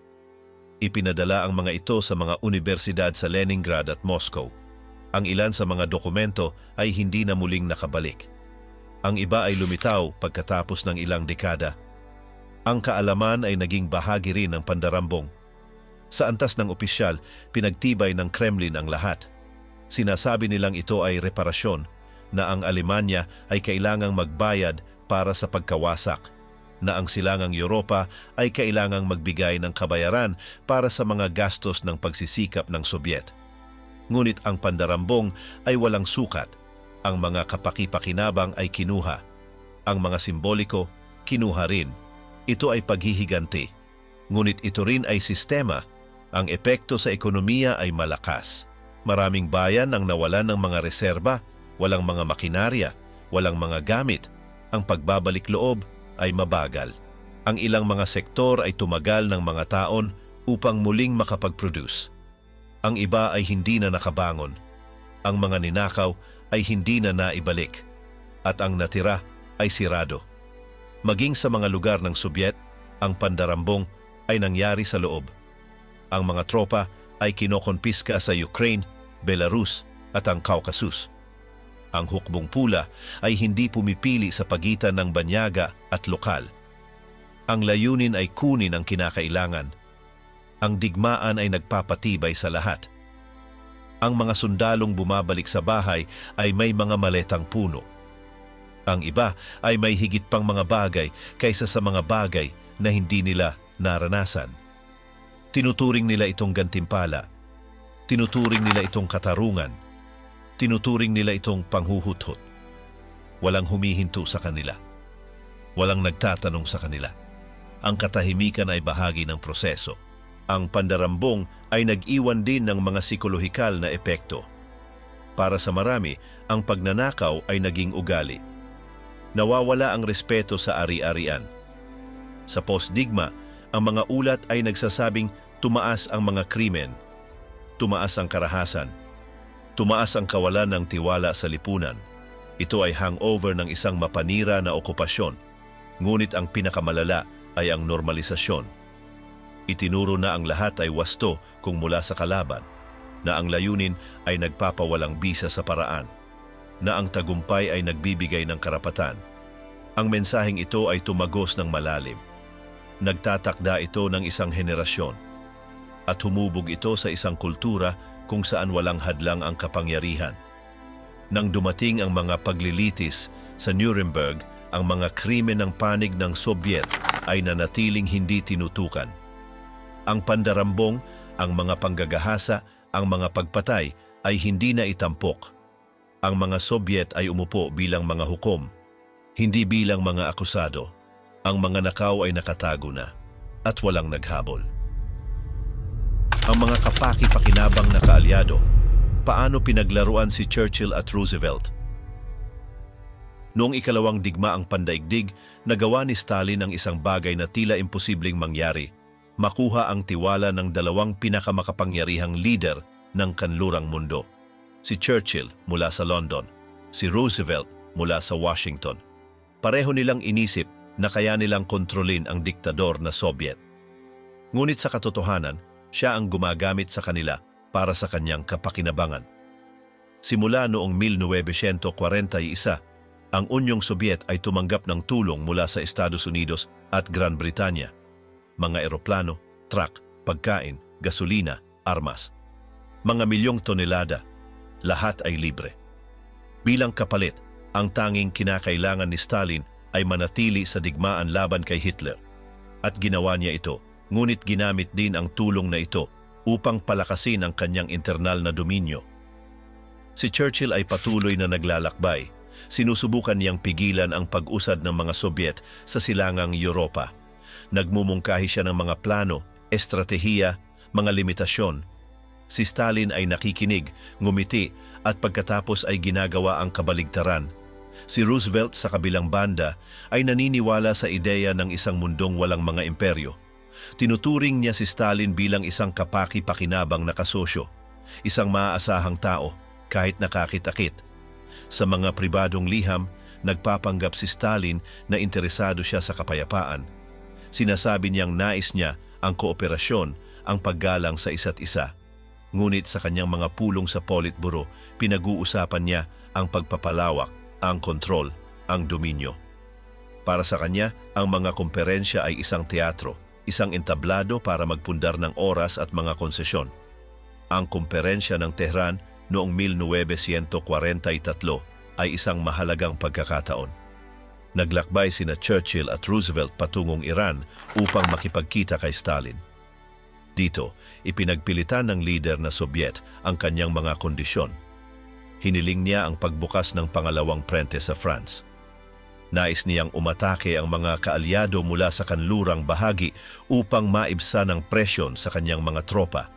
Ipinadala ang mga ito sa mga universidad sa Leningrad at Moscow. Ang ilan sa mga dokumento ay hindi na muling nakabalik. Ang iba ay lumitaw pagkatapos ng ilang dekada. Ang kaalaman ay naging bahagi rin ng pandarambong. Sa antas ng opisyal, pinagtibay ng Kremlin ang lahat. Sinasabi nilang ito ay reparasyon, na ang Alemanya ay kailangang magbayad para sa pagkawasak, na ang silangang Europa ay kailangang magbigay ng kabayaran para sa mga gastos ng pagsisikap ng Sobyet. Ngunit ang pandarambong ay walang sukat. Ang mga kapaki-pakinabang ay kinuha. Ang mga simboliko, kinuha rin. Ito ay paghihiganti. Ngunit ito rin ay sistema. Ang epekto sa ekonomiya ay malakas. Maraming bayan ang nawalan ng mga reserba, walang mga makinarya, walang mga gamit. Ang pagbabalik loob ay mabagal. Ang ilang mga sektor ay tumagal ng mga taon upang muling makapag-produce. Ang iba ay hindi na nakabangon. Ang mga ninakaw ay hindi na naibalik. At ang natira ay sirado. Maging sa mga lugar ng Sobyet, ang pandarambong ay nangyari sa loob. Ang mga tropa ay kinokonpiska sa Ukraine, Belarus at ang Caucasus. Ang hukbong pula ay hindi pumipili sa pagitan ng banyaga at lokal. Ang layunin ay kunin ang kinakailangan. Ang digmaan ay nagpapatibay sa lahat. Ang mga sundalong bumabalik sa bahay ay may mga maletang puno. Ang iba ay may higit pang mga bagay kaysa sa mga bagay na hindi nila naranasan. Tinuturing nila itong gantimpala. Tinuturing nila itong katarungan. Tinuturing nila itong panghuhuthot. Walang humihinto sa kanila. Walang nagtatanong sa kanila. Ang katahimikan ay bahagi ng proseso. Ang pandarambong ay nag-iwan din ng mga psikolohikal na epekto. Para sa marami, ang pagnanakaw ay naging ugali. Nawawala ang respeto sa ari-arian. Sa postdigma, ang mga ulat ay nagsasabing tumaas ang mga krimen, tumaas ang karahasan. Tumaas ang kawalan ng tiwala sa lipunan. Ito ay hangover ng isang mapanira na okupasyon, ngunit ang pinakamalala ay ang normalisasyon. Itinuro na ang lahat ay wasto kung mula sa kalaban, na ang layunin ay nagpapawalang bisa sa paraan, na ang tagumpay ay nagbibigay ng karapatan. Ang mensaheng ito ay tumagos ng malalim. Nagtatakda ito ng isang henerasyon, at humubog ito sa isang kultura kung saan walang hadlang ang kapangyarihan. Nang dumating ang mga paglilitis sa Nuremberg, ang mga krimen ng panig ng Sobyet ay nanatiling hindi tinutukan. Ang pandarambong, ang mga panggagahasa, ang mga pagpatay ay hindi na itampok. Ang mga Sobyet ay umupo bilang mga hukom, hindi bilang mga akusado. Ang mga nakaw ay nakatago na at walang naghabol. Ang mga kapaki-pakinabang na kaalyado, paano pinaglaruan si Churchill at Roosevelt? Noong ikalawang digmaang pandaigdig, nagawa ni Stalin ang isang bagay na tila imposibleng mangyari, makuha ang tiwala ng dalawang pinakamakapangyarihang lider ng kanlurang mundo. Si Churchill mula sa London, si Roosevelt mula sa Washington. Pareho nilang inisip na kaya nilang kontrolin ang diktador na Soviet. Ngunit sa katotohanan, siya ang gumagamit sa kanila para sa kanyang kapakinabangan. Simula noong 1941, ang Unyong Sobyet ay tumanggap ng tulong mula sa Estados Unidos at Gran Britanya. Mga eroplano, truck, pagkain, gasolina, armas. Mga milyong tonelada, lahat ay libre. Bilang kapalit, ang tanging kinakailangan ni Stalin ay manatili sa digmaan laban kay Hitler. At ginawa niya ito, ngunit ginamit din ang tulong na ito upang palakasin ang kanyang internal na dominyo. Si Churchill ay patuloy na naglalakbay. Sinusubukan niyang pigilan ang pag-usad ng mga Sobyet sa silangang Europa. Nagmumungkahi siya ng mga plano, estratehiya, mga limitasyon. Si Stalin ay nakikinig, ngumiti, at pagkatapos ay ginagawa ang kabaligtaran. Si Roosevelt sa kabilang banda ay naniniwala sa ideya ng isang mundong walang mga imperyo. Tinuturing niya si Stalin bilang isang kapaki-pakinabang na kasosyo, isang maaasahang tao kahit nakakit-akit. Sa mga pribadong liham, nagpapanggap si Stalin na interesado siya sa kapayapaan. Sinasabi niyang nais niya ang kooperasyon, ang paggalang sa isa't isa. Ngunit sa kanyang mga pulong sa Politburo, pinag-uusapan niya ang pagpapalawak, ang kontrol, ang dominyo. Para sa kanya, ang mga komperensya ay isang teatro, isang entablado para magpundar ng oras at mga konsesyon. Ang komperensya ng Tehran noong 1943 ay isang mahalagang pagkakataon. Naglakbay sina Churchill at Roosevelt patungong Iran upang makipagkita kay Stalin. Dito, ipinagpilitan ng lider na Sobyet ang kanyang mga kondisyon. Hiniling niya ang pagbukas ng pangalawang frente sa France. Nais niyang umatake ang mga kaalyado mula sa kanlurang bahagi upang maibsan ang presyon sa kanyang mga tropa.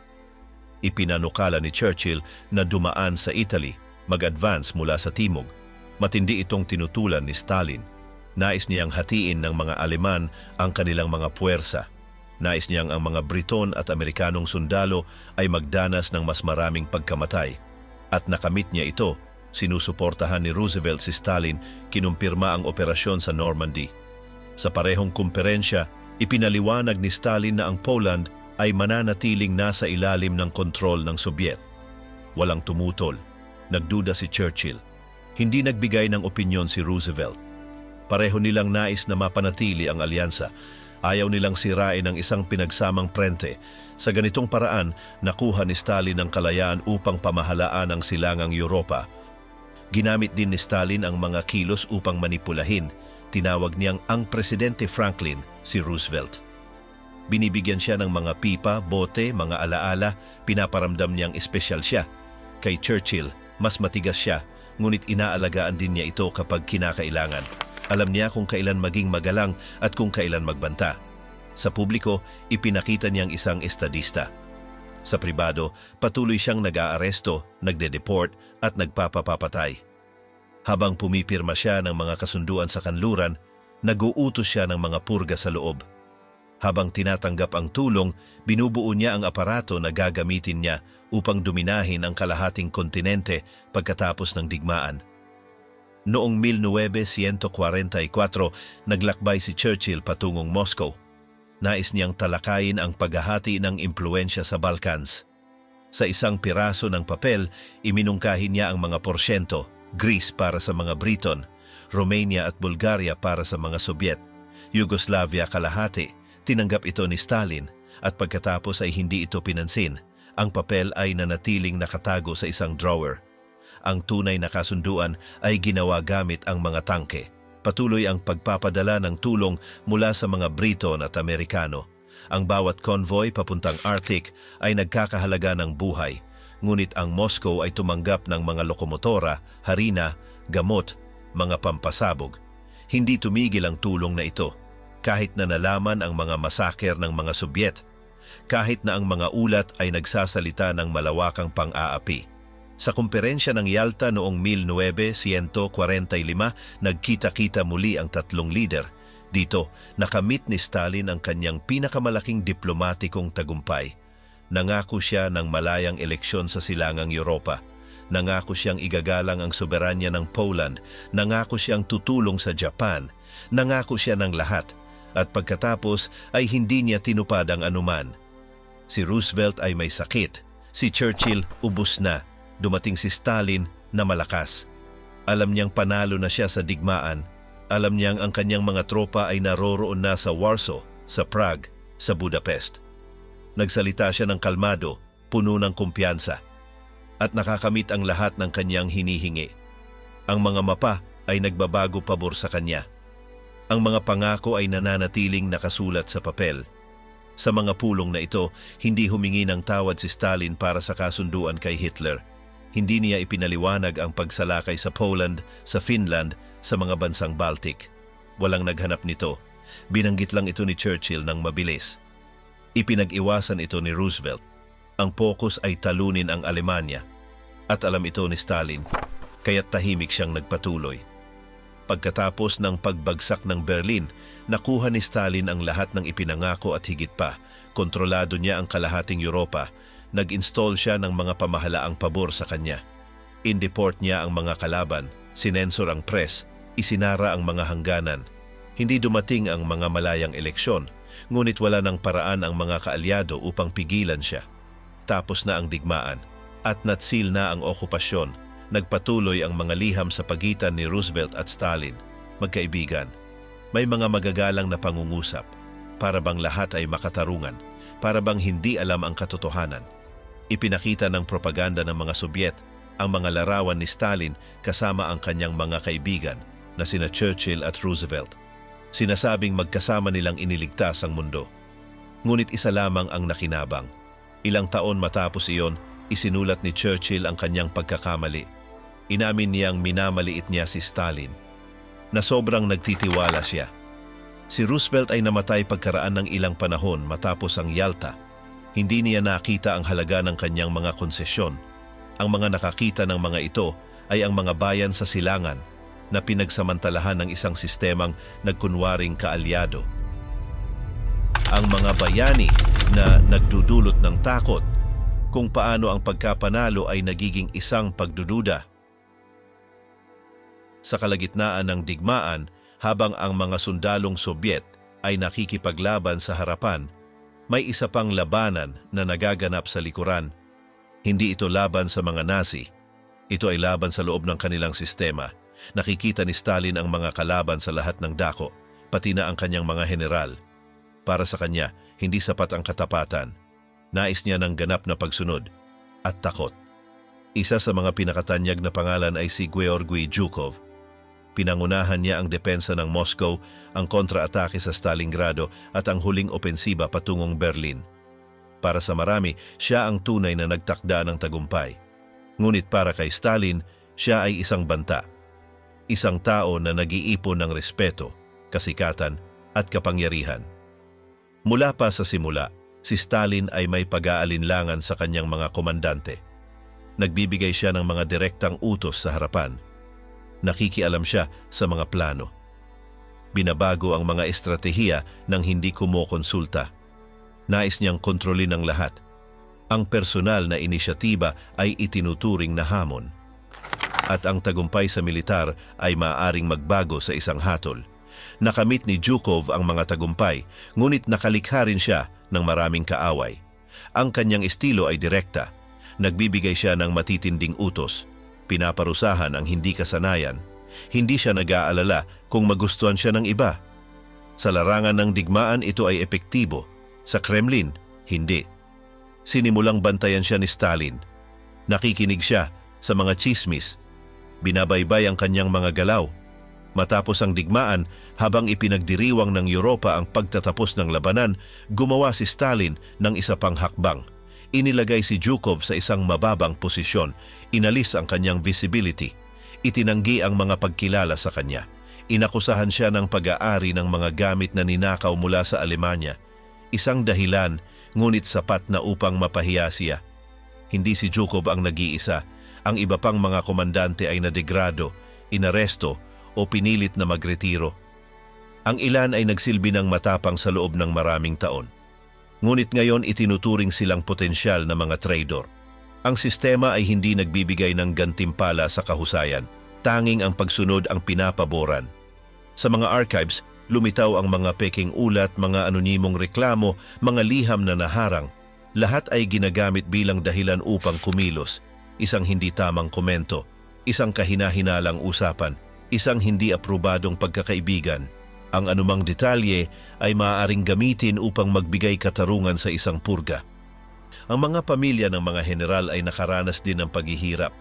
Ipinanukala ni Churchill na dumaan sa Italy, mag-advance mula sa timog. Matindi itong tinutulan ni Stalin. Nais niyang hatiin ng mga Aleman ang kanilang mga puwersa. Nais niyang ang mga Briton at Amerikanong sundalo ay magdanas ng mas maraming pagkamatay. At nakamit niya ito. Sinusuportahan ni Roosevelt si Stalin, kinumpirma ang operasyon sa Normandy. Sa parehong kumperensya, ipinaliwanag ni Stalin na ang Poland ay mananatiling nasa ilalim ng kontrol ng Sobyet. Walang tumutol. Nagduda si Churchill. Hindi nagbigay ng opinyon si Roosevelt. Pareho nilang nais na mapanatili ang alyansa. Ayaw nilang sirain ang isang pinagsamang frente. Sa ganitong paraan, nakuha ni Stalin ang kalayaan upang pamahalaan ang silangang Europa. Ginamit din ni Stalin ang mga kilos upang manipulahin. Tinawag niyang ang Presidente Franklin si Roosevelt. Binibigyan siya ng mga pipa, bote, mga alaala, pinaparamdam niyang espesyal siya. Kay Churchill, mas matigas siya, ngunit inaalagaan din niya ito kapag kinakailangan. Alam niya kung kailan maging magalang at kung kailan magbanta. Sa publiko, ipinakita niyang isang estadista. Sa pribado, patuloy siyang nag-aaresto, nagde-deport at nagpapapatay. Habang pumipirma siya ng mga kasunduan sa kanluran, nag-uutos siya ng mga purga sa loob. Habang tinatanggap ang tulong, binubuo niya ang aparato na gagamitin niya upang dominahin ang kalahating kontinente pagkatapos ng digmaan. Noong 1944, naglakbay si Churchill patungong Moscow. Nais niyang talakayin ang paghahati ng impluensya sa Balkans. Sa isang piraso ng papel, iminungkahi niya ang mga porsyento, Greece para sa mga Briton, Romania at Bulgaria para sa mga Soviet, Yugoslavia kalahati. Tinanggap ito ni Stalin at pagkatapos ay hindi ito pinansin. Ang papel ay nanatiling nakatago sa isang drawer. Ang tunay na kasunduan ay ginawa gamit ang mga tangke. Patuloy ang pagpapadala ng tulong mula sa mga Briton at Amerikano. Ang bawat convoy papuntang Arctic ay nagkakahalaga ng buhay, ngunit ang Moscow ay tumanggap ng mga lokomotora, harina, gamot, mga pampasabog. Hindi tumigil ang tulong na ito. Kahit na nalaman ang mga masaker ng mga Soviet, kahit na ang mga ulat ay nagsasalita ng malawakang pang-aapi. Sa kumperensya ng Yalta noong 1945, nagkita-kita muli ang tatlong lider. Dito, nakamit ni Stalin ang kanyang pinakamalaking diplomatikong tagumpay. Nangako siya ng malayang eleksyon sa silangang Europa. Nangako siyang igagalang ang soberanya ng Poland. Nangako siyang tutulong sa Japan. Nangako siya ng lahat. At pagkatapos ay hindi niya tinupad ang anuman. Si Roosevelt ay may sakit. Si Churchill ubos na. Dumating si Stalin na malakas. Alam niyang panalo na siya sa digmaan. Alam niyang ang kanyang mga tropa ay naroroon na sa Warsaw, sa Prague, sa Budapest. Nagsalita siya ng kalmado, puno ng kumpiyansa. At nakakamit ang lahat ng kanyang hinihingi. Ang mga mapa ay nagbabago pabor sa kanya. Ang mga pangako ay nananatiling nakasulat sa papel. Sa mga pulong na ito, hindi humingi ng tawad si Stalin para sa kasunduan kay Hitler. Hindi niya ipinaliwanag ang pagsalakay sa Poland, sa Finland, sa mga bansang Baltic. Walang naghanap nito. Binanggit lang ito ni Churchill ng mabilis. Ipinag-iwasan ito ni Roosevelt. Ang focus ay talunin ang Alemanya. At alam ito ni Stalin, kaya't tahimik siyang nagpatuloy. Pagkatapos ng pagbagsak ng Berlin, nakuha ni Stalin ang lahat ng ipinangako at higit pa. Kontrolado niya ang kalahating Europa. Nag-install siya ng mga pamahalaang pabor sa kanya. In-deport niya ang mga kalaban, sinensor ang press, isinara ang mga hangganan. Hindi dumating ang mga malayang eleksyon, ngunit wala ng paraan ang mga kaalyado upang pigilan siya. Tapos na ang digmaan, at natsil na ang okupasyon. Nagpatuloy ang mga liham sa pagitan ni Roosevelt at Stalin. Magkaibigan, may mga magagalang na pangungusap, para bang lahat ay makatarungan, para bang hindi alam ang katotohanan. Ipinakita ng propaganda ng mga Soviet ang mga larawan ni Stalin kasama ang kanyang mga kaibigan na sina Churchill at Roosevelt. Sinasabing magkasama nilang iniligtas ang mundo. Ngunit isa lamang ang nakinabang. Ilang taon matapos iyon, isinulat ni Churchill ang kanyang pagkakamali. Inamin niyang minamaliit niya si Stalin, na sobrang nagtitiwala siya. Si Roosevelt ay namatay pagkaraan ng ilang panahon matapos ang Yalta. Hindi niya nakita ang halaga ng kanyang mga konsesyon. Ang mga nakakita ng mga ito ay ang mga bayan sa silangan na pinagsamantalahan ng isang sistemang nagkunwaring kaalyado. Ang mga bayani na nagdudulot ng takot kung paano ang pagkapanalo ay nagiging isang pagdududa. Sa kalagitnaan ng digmaan, habang ang mga sundalong Soviet ay nakikipaglaban sa harapan, may isa pang labanan na nagaganap sa likuran. Hindi ito laban sa mga Nazi. Ito ay laban sa loob ng kanilang sistema. Nakikita ni Stalin ang mga kalaban sa lahat ng dako, pati na ang kanyang mga general. Para sa kanya, hindi sapat ang katapatan. Nais niya ng ganap na pagsunod at takot. Isa sa mga pinakatanyag na pangalan ay si Georgy Zhukov. Pinangunahan niya ang depensa ng Moscow, ang kontra-atake sa Stalingrado at ang huling opensiba patungong Berlin. Para sa marami, siya ang tunay na nagtakda ng tagumpay. Ngunit para kay Stalin, siya ay isang banta. Isang tao na nag-iipon ng respeto, kasikatan at kapangyarihan. Mula pa sa simula, si Stalin ay may pag-aalinlangan sa kanyang mga komandante. Nagbibigay siya ng mga direktang utos sa harapan. Nakikialam siya sa mga plano. Binabago ang mga estratehiya nang hindi kumokonsulta. Nais niyang kontrolin ang lahat. Ang personal na inisyatiba ay itinuturing na hamon. At ang tagumpay sa militar ay maaaring magbago sa isang hatol. Nakamit ni Zhukov ang mga tagumpay, ngunit nakalikha rin siya ng maraming kaaway. Ang kanyang estilo ay direkta. Nagbibigay siya ng matitinding utos. Pinaparusahan ang hindi kasanayan. Hindi siya nag-aalala kung magustuhan siya ng iba. Sa larangan ng digmaan, ito ay epektibo. Sa Kremlin, hindi. Sinimulang bantayan siya ni Stalin. Nakikinig siya sa mga tsismis. Binabaybay ang kanyang mga galaw. Matapos ang digmaan, habang ipinagdiriwang ng Europa ang pagtatapos ng labanan, gumawa si Stalin ng isa pang hakbang. Inilagay si Zhukov sa isang mababang posisyon. Inalis ang kanyang visibility. Itinanggi ang mga pagkilala sa kanya. Inakusahan siya ng pag-aari ng mga gamit na ninakaw mula sa Alemanya. Isang dahilan, ngunit sapat na upang mapahiya siya. Hindi si Zhukov ang nag-iisa. Ang iba pang mga komandante ay nadegrado, inaresto o pinilit na magretiro. Ang ilan ay nagsilbi ng matapang sa loob ng maraming taon. Ngunit ngayon itinuturing silang potensyal na mga traidor. Ang sistema ay hindi nagbibigay ng gantimpala sa kahusayan. Tanging ang pagsunod ang pinapaboran. Sa mga archives, lumitaw ang mga peking ulat, mga anonimong reklamo, mga liham na naharang. Lahat ay ginagamit bilang dahilan upang kumilos. Isang hindi tamang komento, isang kahina-hinalang usapan, isang hindi aprobadong pagkakaibigan. Ang anumang detalye ay maaaring gamitin upang magbigay katarungan sa isang purga. Ang mga pamilya ng mga general ay nakaranas din ng paghihirap.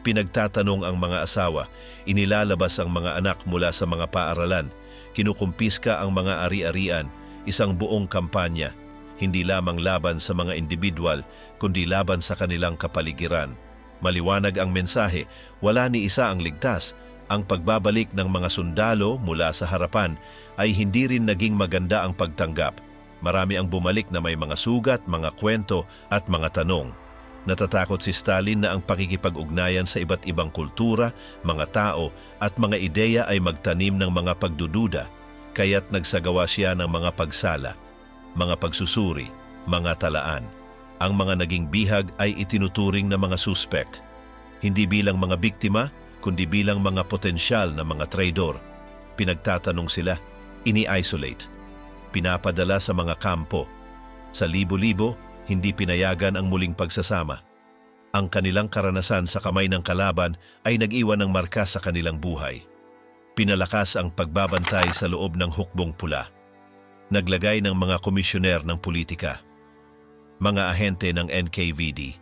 Pinagtatanong ang mga asawa, inilalabas ang mga anak mula sa mga paaralan, kinukumpiska ang mga ari-arian, isang buong kampanya, hindi lamang laban sa mga individual, kundi laban sa kanilang kapaligiran. Maliwanag ang mensahe, wala ni isa ang ligtas. Ang pagbabalik ng mga sundalo mula sa harapan ay hindi rin naging maganda ang pagtanggap. Marami ang bumalik na may mga sugat, mga kwento at mga tanong. Natatakot si Stalin na ang pakikipag-ugnayan sa iba't ibang kultura, mga tao at mga ideya ay magtanim ng mga pagdududa, kaya't nagsagawa siya ng mga pagsala, mga pagsusuri, mga talaan. Ang mga naging bihag ay itinuturing na mga suspect, hindi bilang mga biktima, kundi bilang mga potensyal na mga traidor. Pinagtatanong sila, ini-isolate, pinapadala sa mga kampo. Sa libo-libo, hindi pinayagan ang muling pagsasama. Ang kanilang karanasan sa kamay ng kalaban ay nag-iwan ng marka sa kanilang buhay. Pinalakas ang pagbabantay sa loob ng hukbong pula. Naglagay ng mga komisyoner ng politika, mga ahente ng NKVD,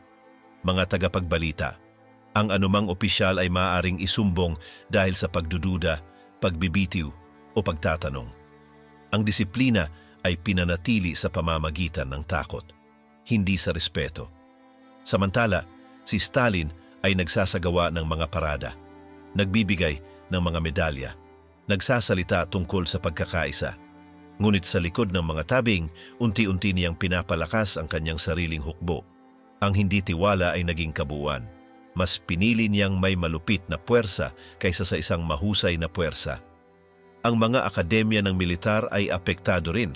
mga tagapagbalita. Ang anumang opisyal ay maaaring isumbong dahil sa pagdududa, pagbibitiw o pagtatanong. Ang disiplina ay pinanatili sa pamamagitan ng takot, hindi sa respeto. Samantala, si Stalin ay nagsasagawa ng mga parada, nagbibigay ng mga medalya, nagsasalita tungkol sa pagkakaisa. Ngunit sa likod ng mga tabing, unti-unti niyang pinapalakas ang kanyang sariling hukbo. Ang hindi tiwala ay naging kabuuan. Mas pinili niyang may malupit na puwersa kaysa sa isang mahusay na puwersa. Ang mga akademya ng militar ay apektado rin.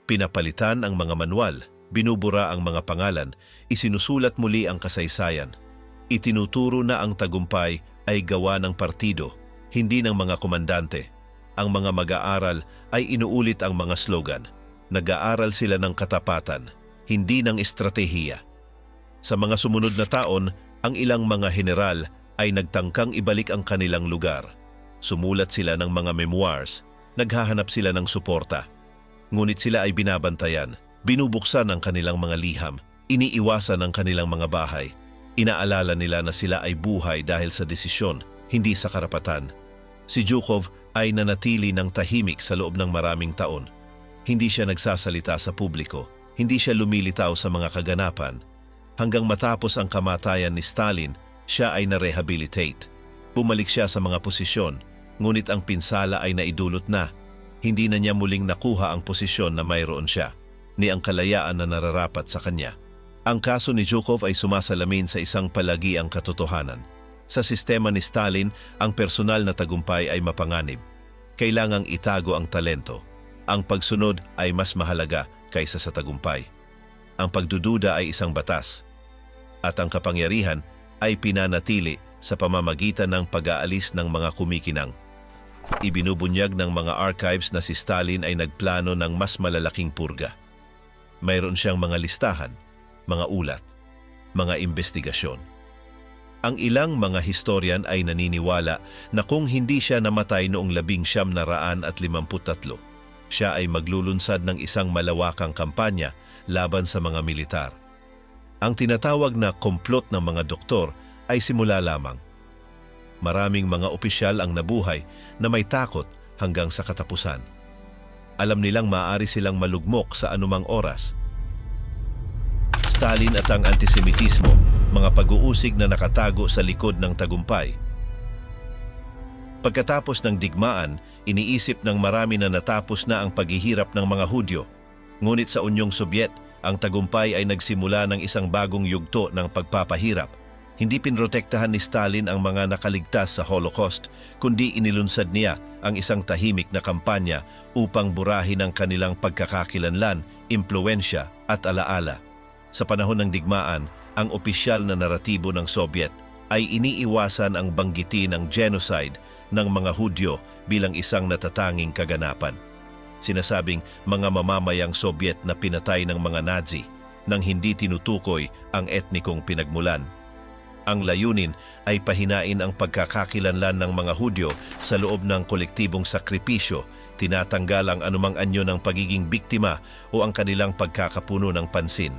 Pinapalitan ang mga manual, binubura ang mga pangalan, isinusulat muli ang kasaysayan. Itinuturo na ang tagumpay ay gawa ng partido, hindi ng mga komandante. Ang mga mag-aaral ay inuulit ang mga slogan. Nag-aaral sila ng katapatan, hindi ng estratehiya. Sa mga sumunod na taon, ang ilang mga general ay nagtangkang ibalik ang kanilang lugar. Sumulat sila ng mga memoirs, naghahanap sila ng suporta. Ngunit sila ay binabantayan, binubuksan ang kanilang mga liham, iniiwasan ang kanilang mga bahay. Inaalala nila na sila ay buhay dahil sa desisyon, hindi sa karapatan. Si Zhukov ay nanatili ng tahimik sa loob ng maraming taon. Hindi siya nagsasalita sa publiko, hindi siya lumilitaw sa mga kaganapan. Hanggang matapos ang kamatayan ni Stalin, siya ay na-rehabilitate. Bumalik siya sa mga posisyon, ngunit ang pinsala ay naidulot na. Hindi na niya muling nakuha ang posisyon na mayroon siya, ni ang kalayaan na nararapat sa kanya. Ang kaso ni Zhukov ay sumasalamin sa isang palagiang katotohanan. Sa sistema ni Stalin, ang personal na tagumpay ay mapanganib. kailangang itago ang talento. Ang pagsunod ay mas mahalaga kaysa sa tagumpay. Ang pagdududa ay isang batas, at ang kapangyarihan ay pinanatili sa pamamagitan ng pag-aalis ng mga kumikinang. Ibinubunyag ng mga archives na si Stalin ay nagplano ng mas malalaking purga. Mayroon siyang mga listahan, mga ulat, mga investigasyon. Ang ilang mga historian ay naniniwala na kung hindi siya namatay noong 1953, siya ay maglulunsad ng isang malawakang kampanya laban sa mga militar. Ang tinatawag na komplot ng mga doktor ay simula lamang. Maraming mga opisyal ang nabuhay na may takot hanggang sa katapusan. Alam nilang maaari silang malugmok sa anumang oras. Stalin at ang antisemitismo, mga pag-uusig na nakatago sa likod ng tagumpay. Pagkatapos ng digmaan, iniisip ng marami na natapos na ang paghihirap ng mga Hudyo. Ngunit sa Unyong Sobyet, ang tagumpay ay nagsimula ng isang bagong yugto ng pagpapahirap. Hindi pinrotektahan ni Stalin ang mga nakaligtas sa Holocaust, kundi inilunsad niya ang isang tahimik na kampanya upang burahin ang kanilang pagkakakilanlan, impluwensya at alaala. Sa panahon ng digmaan, ang opisyal na naratibo ng Sobyet ay iniiwasan ang banggitin ng genocide ng mga Hudyo bilang isang natatanging kaganapan. Sinasabing mga mamamayang Sobyet na pinatay ng mga Nazi nang hindi tinutukoy ang etnikong pinagmulan. Ang layunin ay pahinain ang pagkakakilanlan ng mga Hudyo sa loob ng kolektibong sakripisyo, tinatanggal ang anumang anyo ng pagiging biktima o ang kanilang pagkakapuno ng pansin.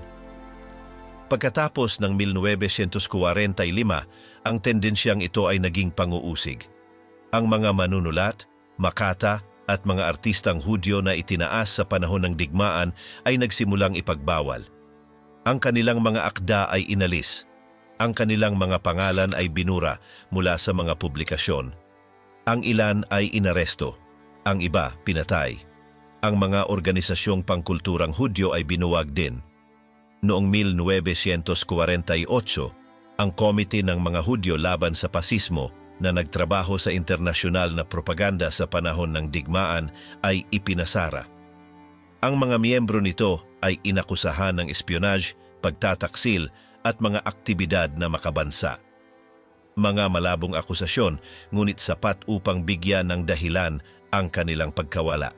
Pagkatapos ng 1945, ang tendensyang ito ay naging panguusig. Ang mga manunulat, makata at mga artistang Hudyo na itinaas sa panahon ng digmaan ay nagsimulang ipagbawal. Ang kanilang mga akda ay inalis. Ang kanilang mga pangalan ay binura mula sa mga publikasyon. Ang ilan ay inaresto, ang iba pinatay. Ang mga organisasyong pangkulturang Hudyo ay binuwag din. Noong 1948, ang Komite ng mga Hudyo laban sa Pasismo na nagtrabaho sa internasyonal na propaganda sa panahon ng digmaan ay ipinasara. Ang mga miyembro nito ay inakusahan ng espionage, pagtataksil at mga aktibidad na makabansa. Mga malabong akusasyon, ngunit sapat upang bigyan ng dahilan ang kanilang pagkawala.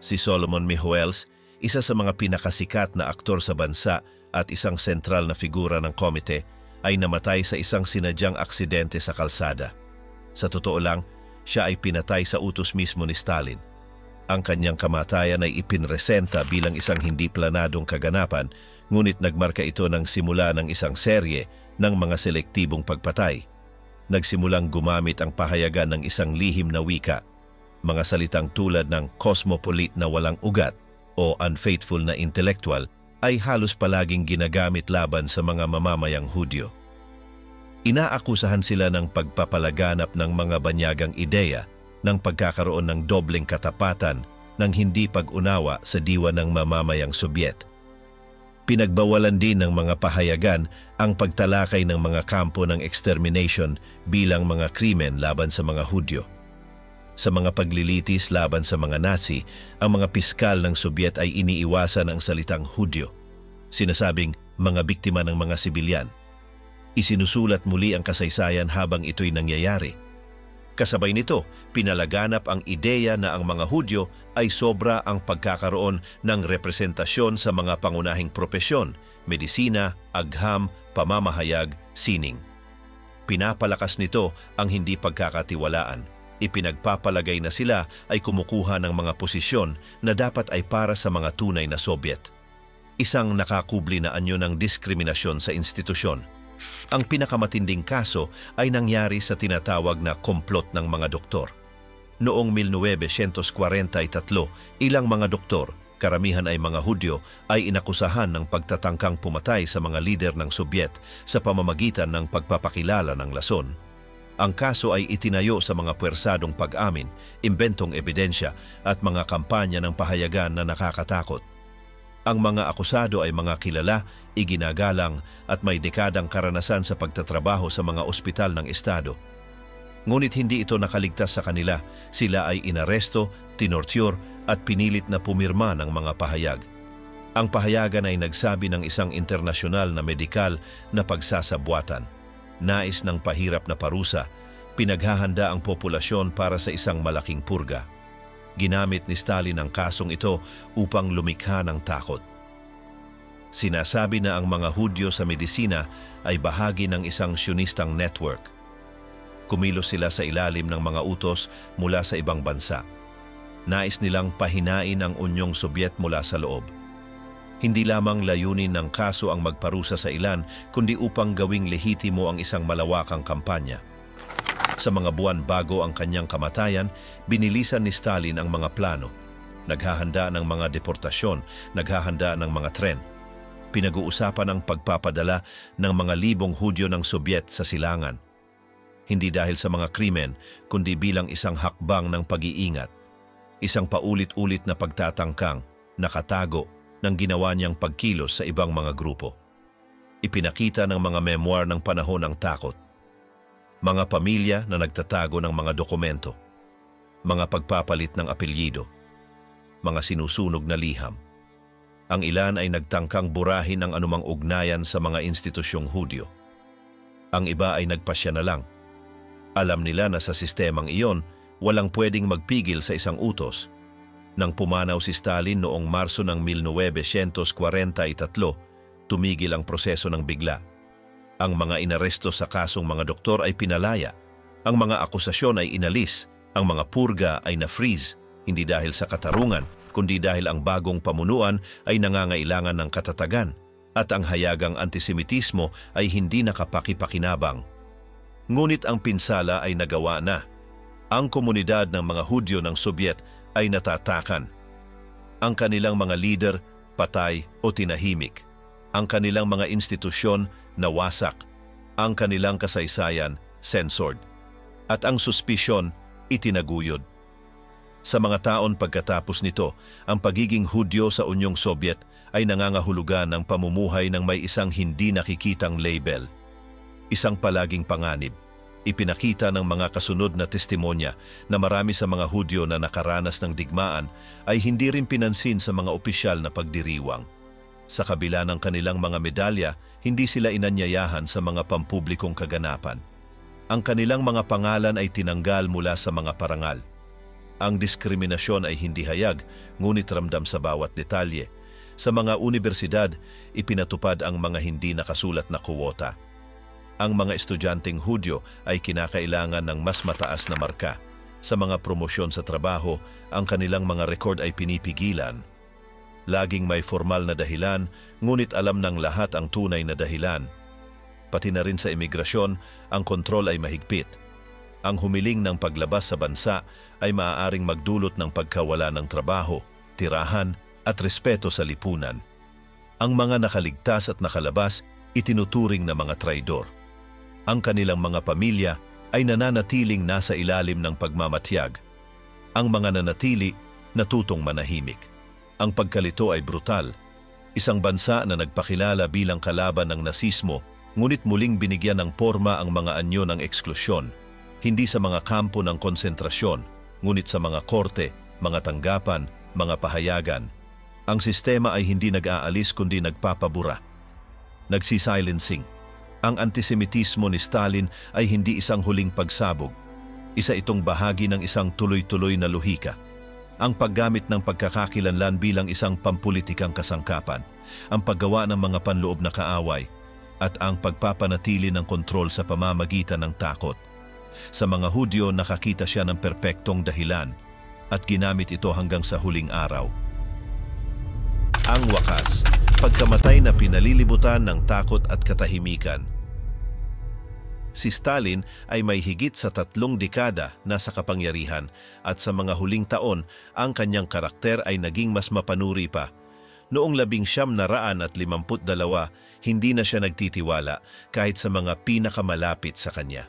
Si Solomon Mihuels, isa sa mga pinakasikat na aktor sa bansa at isang sentral na figura ng komite, ay namatay sa isang sinadyang aksidente sa kalsada. Sa totoo lang, siya ay pinatay sa utos mismo ni Stalin. Ang kanyang kamatayan ay ipinresenta bilang isang hindi planadong kaganapan, ngunit nagmarka ito ng simula ng isang serye ng mga selektibong pagpatay. Nagsimulang gumamit ang pahayagan ng isang lihim na wika, mga salitang tulad ng cosmopolite na walang ugat o unfaithful na intellectual ay halos palaging ginagamit laban sa mga mamamayang Hudyo. Inaakusahan sila ng pagpapalaganap ng mga banyagang ideya ng pagkakaroon ng dobleng katapatan ng hindi pag-unawa sa diwa ng mamamayang Sobyet. Pinagbawalan din ng mga pahayagan ang pagtalakay ng mga kampo ng extermination bilang mga krimen laban sa mga Hudyo. Sa mga paglilitis laban sa mga Nazi, ang mga piskal ng Sobyet ay iniiwasan ang salitang Hudyo. Sinasabing mga biktima ng mga sibilyan. Isinusulat muli ang kasaysayan habang ito'y nangyayari. Kasabay nito, pinalaganap ang ideya na ang mga Hudyo ay sobra ang pagkakaroon ng representasyon sa mga pangunahing propesyon, medisina, agham, pamamahayag, sining. Pinapalakas nito ang hindi pagkakatiwalaan. Ipinagpapalagay na sila ay kumukuha ng mga posisyon na dapat ay para sa mga tunay na Sobyet. Isang nakakubli na anyo ng diskriminasyon sa institusyon. Ang pinakamatinding kaso ay nangyari sa tinatawag na komplot ng mga doktor. Noong 1943, ilang mga doktor, karamihan ay mga Hudyo, ay inakusahan ng pagtatangkang pumatay sa mga lider ng Sobyet sa pamamagitan ng pagpapakilala ng lason. Ang kaso ay itinayo sa mga puwersadong pag-amin, imbentong ebidensya at mga kampanya ng pahayagan na nakakatakot. Ang mga akusado ay mga kilala, iginagalang at may dekadang karanasan sa pagtatrabaho sa mga ospital ng Estado. Ngunit hindi ito nakaligtas sa kanila. Sila ay inaresto, tinorture at pinilit na pumirma ng mga pahayag. Ang pahayagan ay nagsabi ng isang internasyonal na medikal na pagsasabwatan. Nais ng pahirap na parusa, pinaghahanda ang populasyon para sa isang malaking purga. Ginamit ni Stalin ang kasong ito upang lumikha ng takot. Sinasabi na ang mga Hudyo sa medisina ay bahagi ng isang sionistang network. Kumilos sila sa ilalim ng mga utos mula sa ibang bansa. Nais nilang pahinain ang Unyong Sobyet mula sa loob. Hindi lamang layunin ng kaso ang magparusa sa ilan, kundi upang gawing lehitimo ang isang malawakang kampanya. Sa mga buwan bago ang kanyang kamatayan, binilisan ni Stalin ang mga plano. Naghahanda ng mga deportasyon, naghahanda ng mga tren. Pinag-uusapan ang pagpapadala ng mga libong Hudyo ng Sobyet sa silangan. Hindi dahil sa mga krimen, kundi bilang isang hakbang ng pag-iingat. Isang paulit-ulit na pagtatangkang, nakatago, ng ginawa niyang pagkilos sa ibang mga grupo. Ipinakita ng mga memoir ng panahon ng takot. Mga pamilya na nagtatago ng mga dokumento. Mga pagpapalit ng apelyido. Mga sinusunog na liham. Ang ilan ay nagtangkang burahin ang anumang ugnayan sa mga institusyong Hudyo. Ang iba ay nagpasya na lang. Alam nila na sa sistemang iyon, walang pwedeng magpigil sa isang utos. Nang pumanaw si Stalin noong Marso ng 1943, tumigil ang proseso ng bigla. Ang mga inaresto sa kasong mga doktor ay pinalaya. Ang mga akusasyon ay inalis. Ang mga purga ay na-freeze, hindi dahil sa katarungan, kundi dahil ang bagong pamunuan ay nangangailangan ng katatagan at ang hayagang antisemitismo ay hindi nakapakipakinabang. Ngunit ang pinsala ay nagawa na. Ang komunidad ng mga Hudyo ng Sobyet ay natatakan. Ang kanilang mga lider, patay o tinahimik. Ang kanilang mga institusyon, nawasak. Ang kanilang kasaysayan, censored. At ang suspisyon, itinaguyod. Sa mga taon pagkatapos nito, ang pagiging Hudyo sa Unyong Sobyet ay nangangahulugan ng pamumuhay ng may isang hindi nakikitang label. Isang palaging panganib. Ipinakita ng mga kasunod na testimonya na marami sa mga Hudyo na nakaranas ng digmaan ay hindi rin pinansin sa mga opisyal na pagdiriwang. Sa kabila ng kanilang mga medalya, hindi sila inanyayahan sa mga pampublikong kaganapan. Ang kanilang mga pangalan ay tinanggal mula sa mga parangal. Ang diskriminasyon ay hindi hayag, ngunit ramdam sa bawat detalye. Sa mga unibersidad, ipinatupad ang mga hindi nakasulat na kuwota. Ang mga estudyanteng Hudyo ay kinakailangan ng mas mataas na marka. Sa mga promosyon sa trabaho, ang kanilang mga rekord ay pinipigilan. Laging may formal na dahilan, ngunit alam ng lahat ang tunay na dahilan. Pati na rin sa imigrasyon, ang kontrol ay mahigpit. Ang humiling ng paglabas sa bansa ay maaaring magdulot ng pagkawala ng trabaho, tirahan at respeto sa lipunan. Ang mga nakaligtas at nakalabas, itinuturing na mga traidor. Ang kanilang mga pamilya ay nananatiling nasa ilalim ng pagmamatiyag. Ang mga nanatili, natutong manahimik. Ang pagkalito ay brutal. Isang bansa na nagpakilala bilang kalaban ng nasismo, ngunit muling binigyan ng porma ang mga anyo ng eksklusyon. Hindi sa mga kampo ng konsentrasyon, ngunit sa mga korte, mga tanggapan, mga pahayagan. Ang sistema ay hindi nag-aalis kundi nagpapabura. Nagsisilencing. Ang antisemitismo ni Stalin ay hindi isang huling pagsabog. Isa itong bahagi ng isang tuloy-tuloy na luhika. Ang paggamit ng pagkakakilanlan bilang isang pampulitikang kasangkapan, ang paggawa ng mga panloob na kaaway, at ang pagpapanatili ng kontrol sa pamamagitan ng takot. Sa mga Hudyo, nakakita siya ng perpektong dahilan at ginamit ito hanggang sa huling araw. Ang wakas, pagkamatay na pinalilibutan ng takot at katahimikan. Si Stalin ay may higit sa 3 dekada na sa kapangyarihan at sa mga huling taon, ang kanyang karakter ay naging mas mapanuri pa. Noong 1952, hindi na siya nagtitiwala kahit sa mga pinakamalapit sa kanya.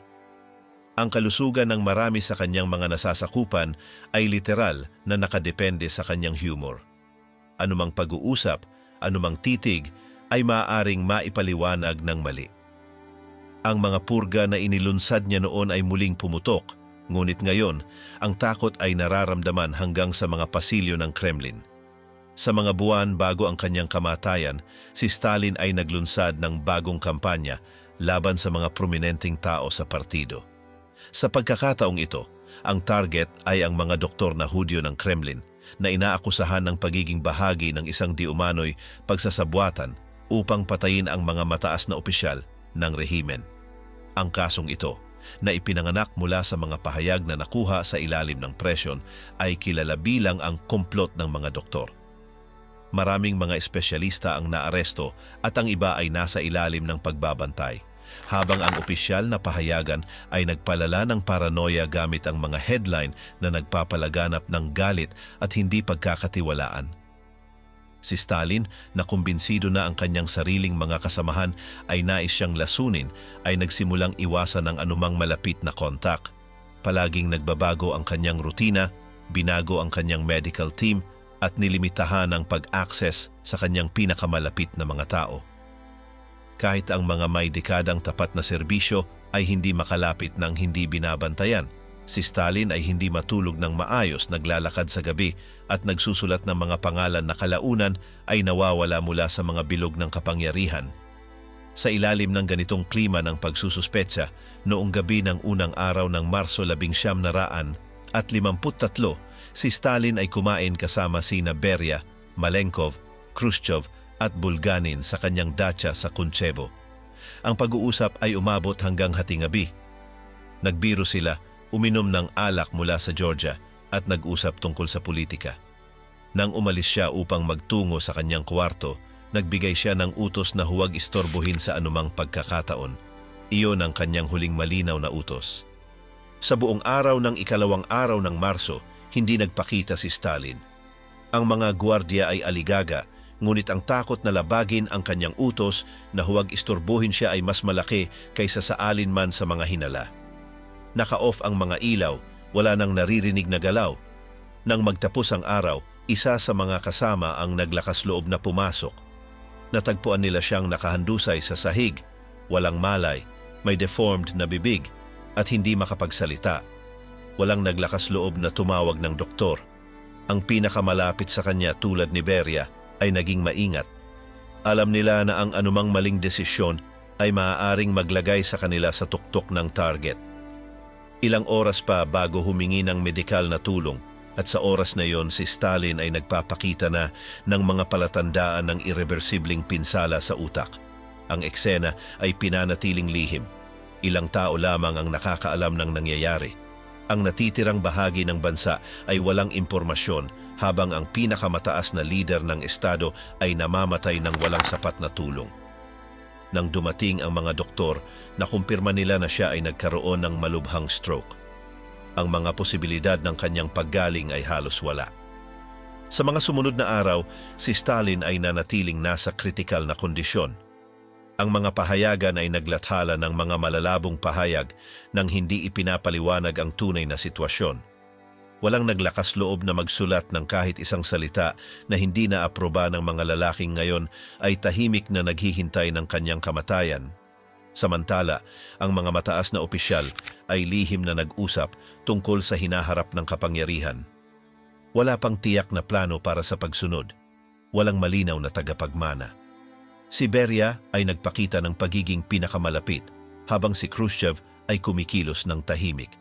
Ang kalusugan ng marami sa kanyang mga nasasakupan ay literal na nakadepende sa kanyang humor. Anumang pag-uusap, anumang titig ay maaaring maipaliwanag ng mali. Ang mga purga na inilunsad niya noon ay muling pumutok, ngunit ngayon, ang takot ay nararamdaman hanggang sa mga pasilyo ng Kremlin. Sa mga buwan bago ang kanyang kamatayan, si Stalin ay naglunsad ng bagong kampanya laban sa mga prominenteng tao sa partido. Sa pagkakataong ito, ang target ay ang mga doktor na Hudyo ng Kremlin na inaakusahan ng pagiging bahagi ng isang di-umano'y pagsasabwatan upang patayin ang mga mataas na opisyal ng rehimen. Ang kasong ito, na ipinanganak mula sa mga pahayag na nakuha sa ilalim ng presyon, ay kilala bilang ang komplot ng mga doktor. Maraming mga espesyalista ang naaresto at ang iba ay nasa ilalim ng pagbabantay, habang ang opisyal na pahayagan ay nagpalala ng paranoia gamit ang mga headline na nagpapalaganap ng galit at hindi pagkakatiwalaan. Si Stalin, na kumbinsido na ang kanyang sariling mga kasamahan ay nais siyang lasunin, ay nagsimulang iwasan ang anumang malapit na kontak. Palaging nagbabago ang kanyang rutina, binago ang kanyang medical team, at nilimitahan ang pag-access sa kanyang pinakamalapit na mga tao. Kahit ang mga may dekadang tapat na serbisyo ay hindi makalapit ng hindi binabantayan, si Stalin ay hindi matulog ng maayos, naglalakad sa gabi at nagsusulat ng mga pangalan na kalaunan ay nawawala mula sa mga bilog ng kapangyarihan. Sa ilalim ng ganitong klima ng pagsususpetsa, noong gabi ng unang araw ng Marso 1953, si Stalin ay kumain kasama sina Beria, Malenkov, Khrushchev at Bulganin sa kanyang datsa sa Kunchevo. Ang pag-uusap ay umabot hanggang hatingabi. Nagbiro sila, uminom ng alak mula sa Georgia at nag-usap tungkol sa politika. Nang umalis siya upang magtungo sa kanyang kwarto, nagbigay siya ng utos na huwag istorbohin sa anumang pagkakataon. Iyon ang kanyang huling malinaw na utos. Sa buong araw ng ikalawang araw ng Marso, hindi nagpakita si Stalin. Ang mga gwardiya ay aligaga, ngunit ang takot na labagin ang kanyang utos na huwag istorbohin siya ay mas malaki kaysa sa alinman sa mga hinala. Naka-off ang mga ilaw, wala nang naririnig na galaw. Nang magtapos ang araw, isa sa mga kasama ang naglakas loob na pumasok. Natagpuan nila siyang nakahandusay sa sahig, walang malay, may deformed na bibig, at hindi makapagsalita. Walang naglakas loob na tumawag ng doktor. Ang pinakamalapit sa kanya tulad ni Beria ay naging maingat. Alam nila na ang anumang maling desisyon ay maaaring maglagay sa kanila sa tuktok ng target. Ilang oras pa bago humingi ng medikal na tulong, at sa oras na yon si Stalin ay nagpapakita na ng mga palatandaan ng irreversibleng pinsala sa utak. Ang eksena ay pinanatiling lihim. Ilang tao lamang ang nakakaalam ng nangyayari. Ang natitirang bahagi ng bansa ay walang impormasyon, habang ang pinakamataas na lider ng estado ay namamatay ng walang sapat na tulong. Nang dumating ang mga doktor, nakumpirma nila na siya ay nagkaroon ng malubhang stroke. Ang mga posibilidad ng kanyang paggaling ay halos wala. Sa mga sumunod na araw, si Stalin ay nanatiling nasa kritikal na kondisyon. Ang mga pahayagan ay naglathala ng mga malalabong pahayag nang hindi ipinapaliwanag ang tunay na sitwasyon. Walang naglakas loob na magsulat ng kahit isang salita na hindi naaproba ng mga lalaking ngayon ay tahimik na naghihintay ng kanyang kamatayan. Samantala, ang mga mataas na opisyal ay lihim na nag-usap tungkol sa hinaharap ng kapangyarihan. Wala pang tiyak na plano para sa pagsunod. Walang malinaw na tagapagmana. Si Beria ay nagpakita ng pagiging pinakamalapit, habang si Khrushchev ay kumikilos ng tahimik.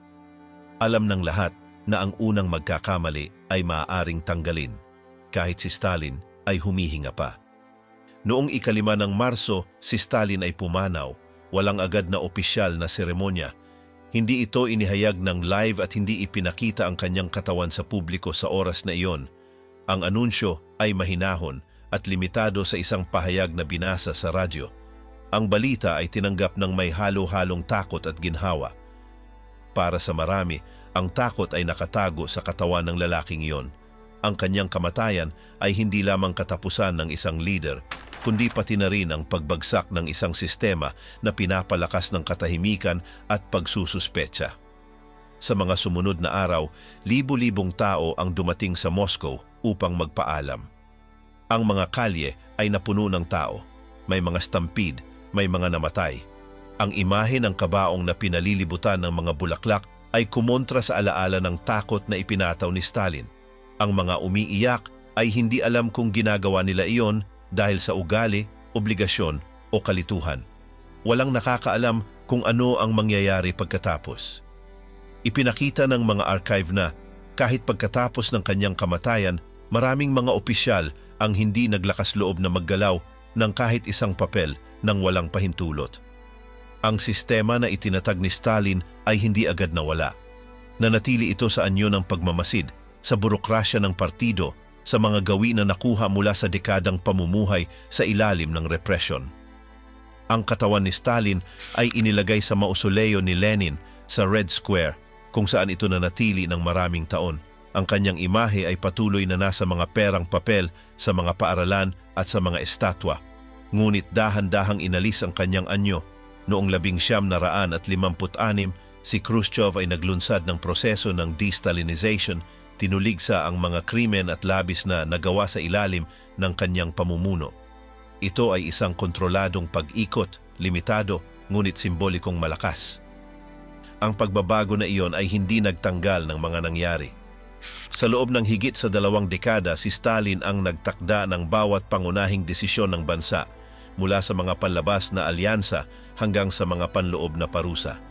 Alam ng lahat na ang unang magkakamali ay maaaring tanggalin, kahit si Stalin ay humihinga pa. Noong 5 ng Marso, si Stalin ay pumanaw, walang agad na opisyal na seremonya. Hindi ito inihayag ng live at hindi ipinakita ang kanyang katawan sa publiko sa oras na iyon. Ang anunsyo ay mahinahon at limitado sa isang pahayag na binasa sa radyo. Ang balita ay tinanggap ng may halo-halong takot at ginhawa. Para sa marami, ang takot ay nakatago sa katawan ng lalaking iyon. Ang kanyang kamatayan ay hindi lamang katapusan ng isang leader, kundi pati na rin ang pagbagsak ng isang sistema na pinapalakas ng katahimikan at pagsususpetsa. Sa mga sumunod na araw, libu-libong tao ang dumating sa Moscow upang magpaalam. Ang mga kalye ay napuno ng tao. May mga stampede, may mga namatay. Ang imahe ng kabaong na pinalilibutan ng mga bulaklak ay kumontra sa alaala ng takot na ipinataw ni Stalin. Ang mga umiiyak ay hindi alam kung ginagawa nila iyon dahil sa ugali, obligasyon o kalituhan. Walang nakakaalam kung ano ang mangyayari pagkatapos. Ipinakita ng mga archive na kahit pagkatapos ng kanyang kamatayan, maraming mga opisyal ang hindi naglakas loob na maggalaw ng kahit isang papel nang walang pahintulot. Ang sistema na itinatag ni Stalin ay hindi agad nawala. Nanatili ito sa anyo ng pagmamasid, sa burokrasya ng partido, sa mga gawin na nakuha mula sa dekadang pamumuhay sa ilalim ng represyon. Ang katawan ni Stalin ay inilagay sa mausoleo ni Lenin sa Red Square, kung saan ito nanatili ng maraming taon. Ang kanyang imahe ay patuloy na nasa mga perang papel, sa mga paaralan at sa mga estatwa. Ngunit dahan-dahang inalis ang kanyang anyo. Noong 1956, si Khrushchev ay naglunsad ng proseso ng de-Stalinization, tinuligsa ang mga krimen at labis na nagawa sa ilalim ng kanyang pamumuno. Ito ay isang kontroladong pag-ikot, limitado, ngunit simbolikong malakas. Ang pagbabago na iyon ay hindi nagtanggal ng mga nangyari. Sa loob ng higit sa 2 dekada, si Stalin ang nagtakda ng bawat pangunahing desisyon ng bansa, mula sa mga panlabas na alyansa hanggang sa mga panloob na parusa.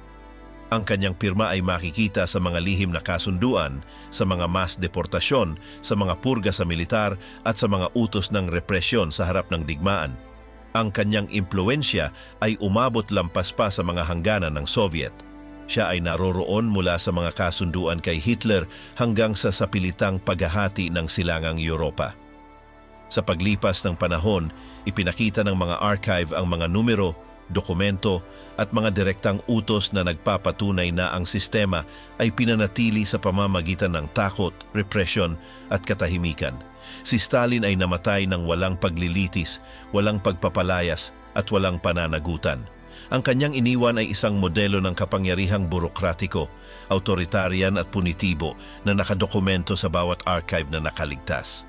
Ang kanyang pirma ay makikita sa mga lihim na kasunduan, sa mga mass deportasyon, sa mga purga sa militar at sa mga utos ng represyon sa harap ng digmaan. Ang kanyang impluensya ay umabot lampas pa sa mga hangganan ng Soviet. Siya ay naroroon mula sa mga kasunduan kay Hitler hanggang sa sapilitang paghahati ng silangang Europa. Sa paglipas ng panahon, ipinakita ng mga archive ang mga numero, dokumento at mga direktang utos na nagpapatunay na ang sistema ay pinanatili sa pamamagitan ng takot, repression at katahimikan. Si Stalin ay namatay ng walang paglilitis, walang pagpapalayas at walang pananagutan. Ang kanyang iniwan ay isang modelo ng kapangyarihang burokratiko, autoritarian at punitibo na nakadokumento sa bawat archive na nakaligtas.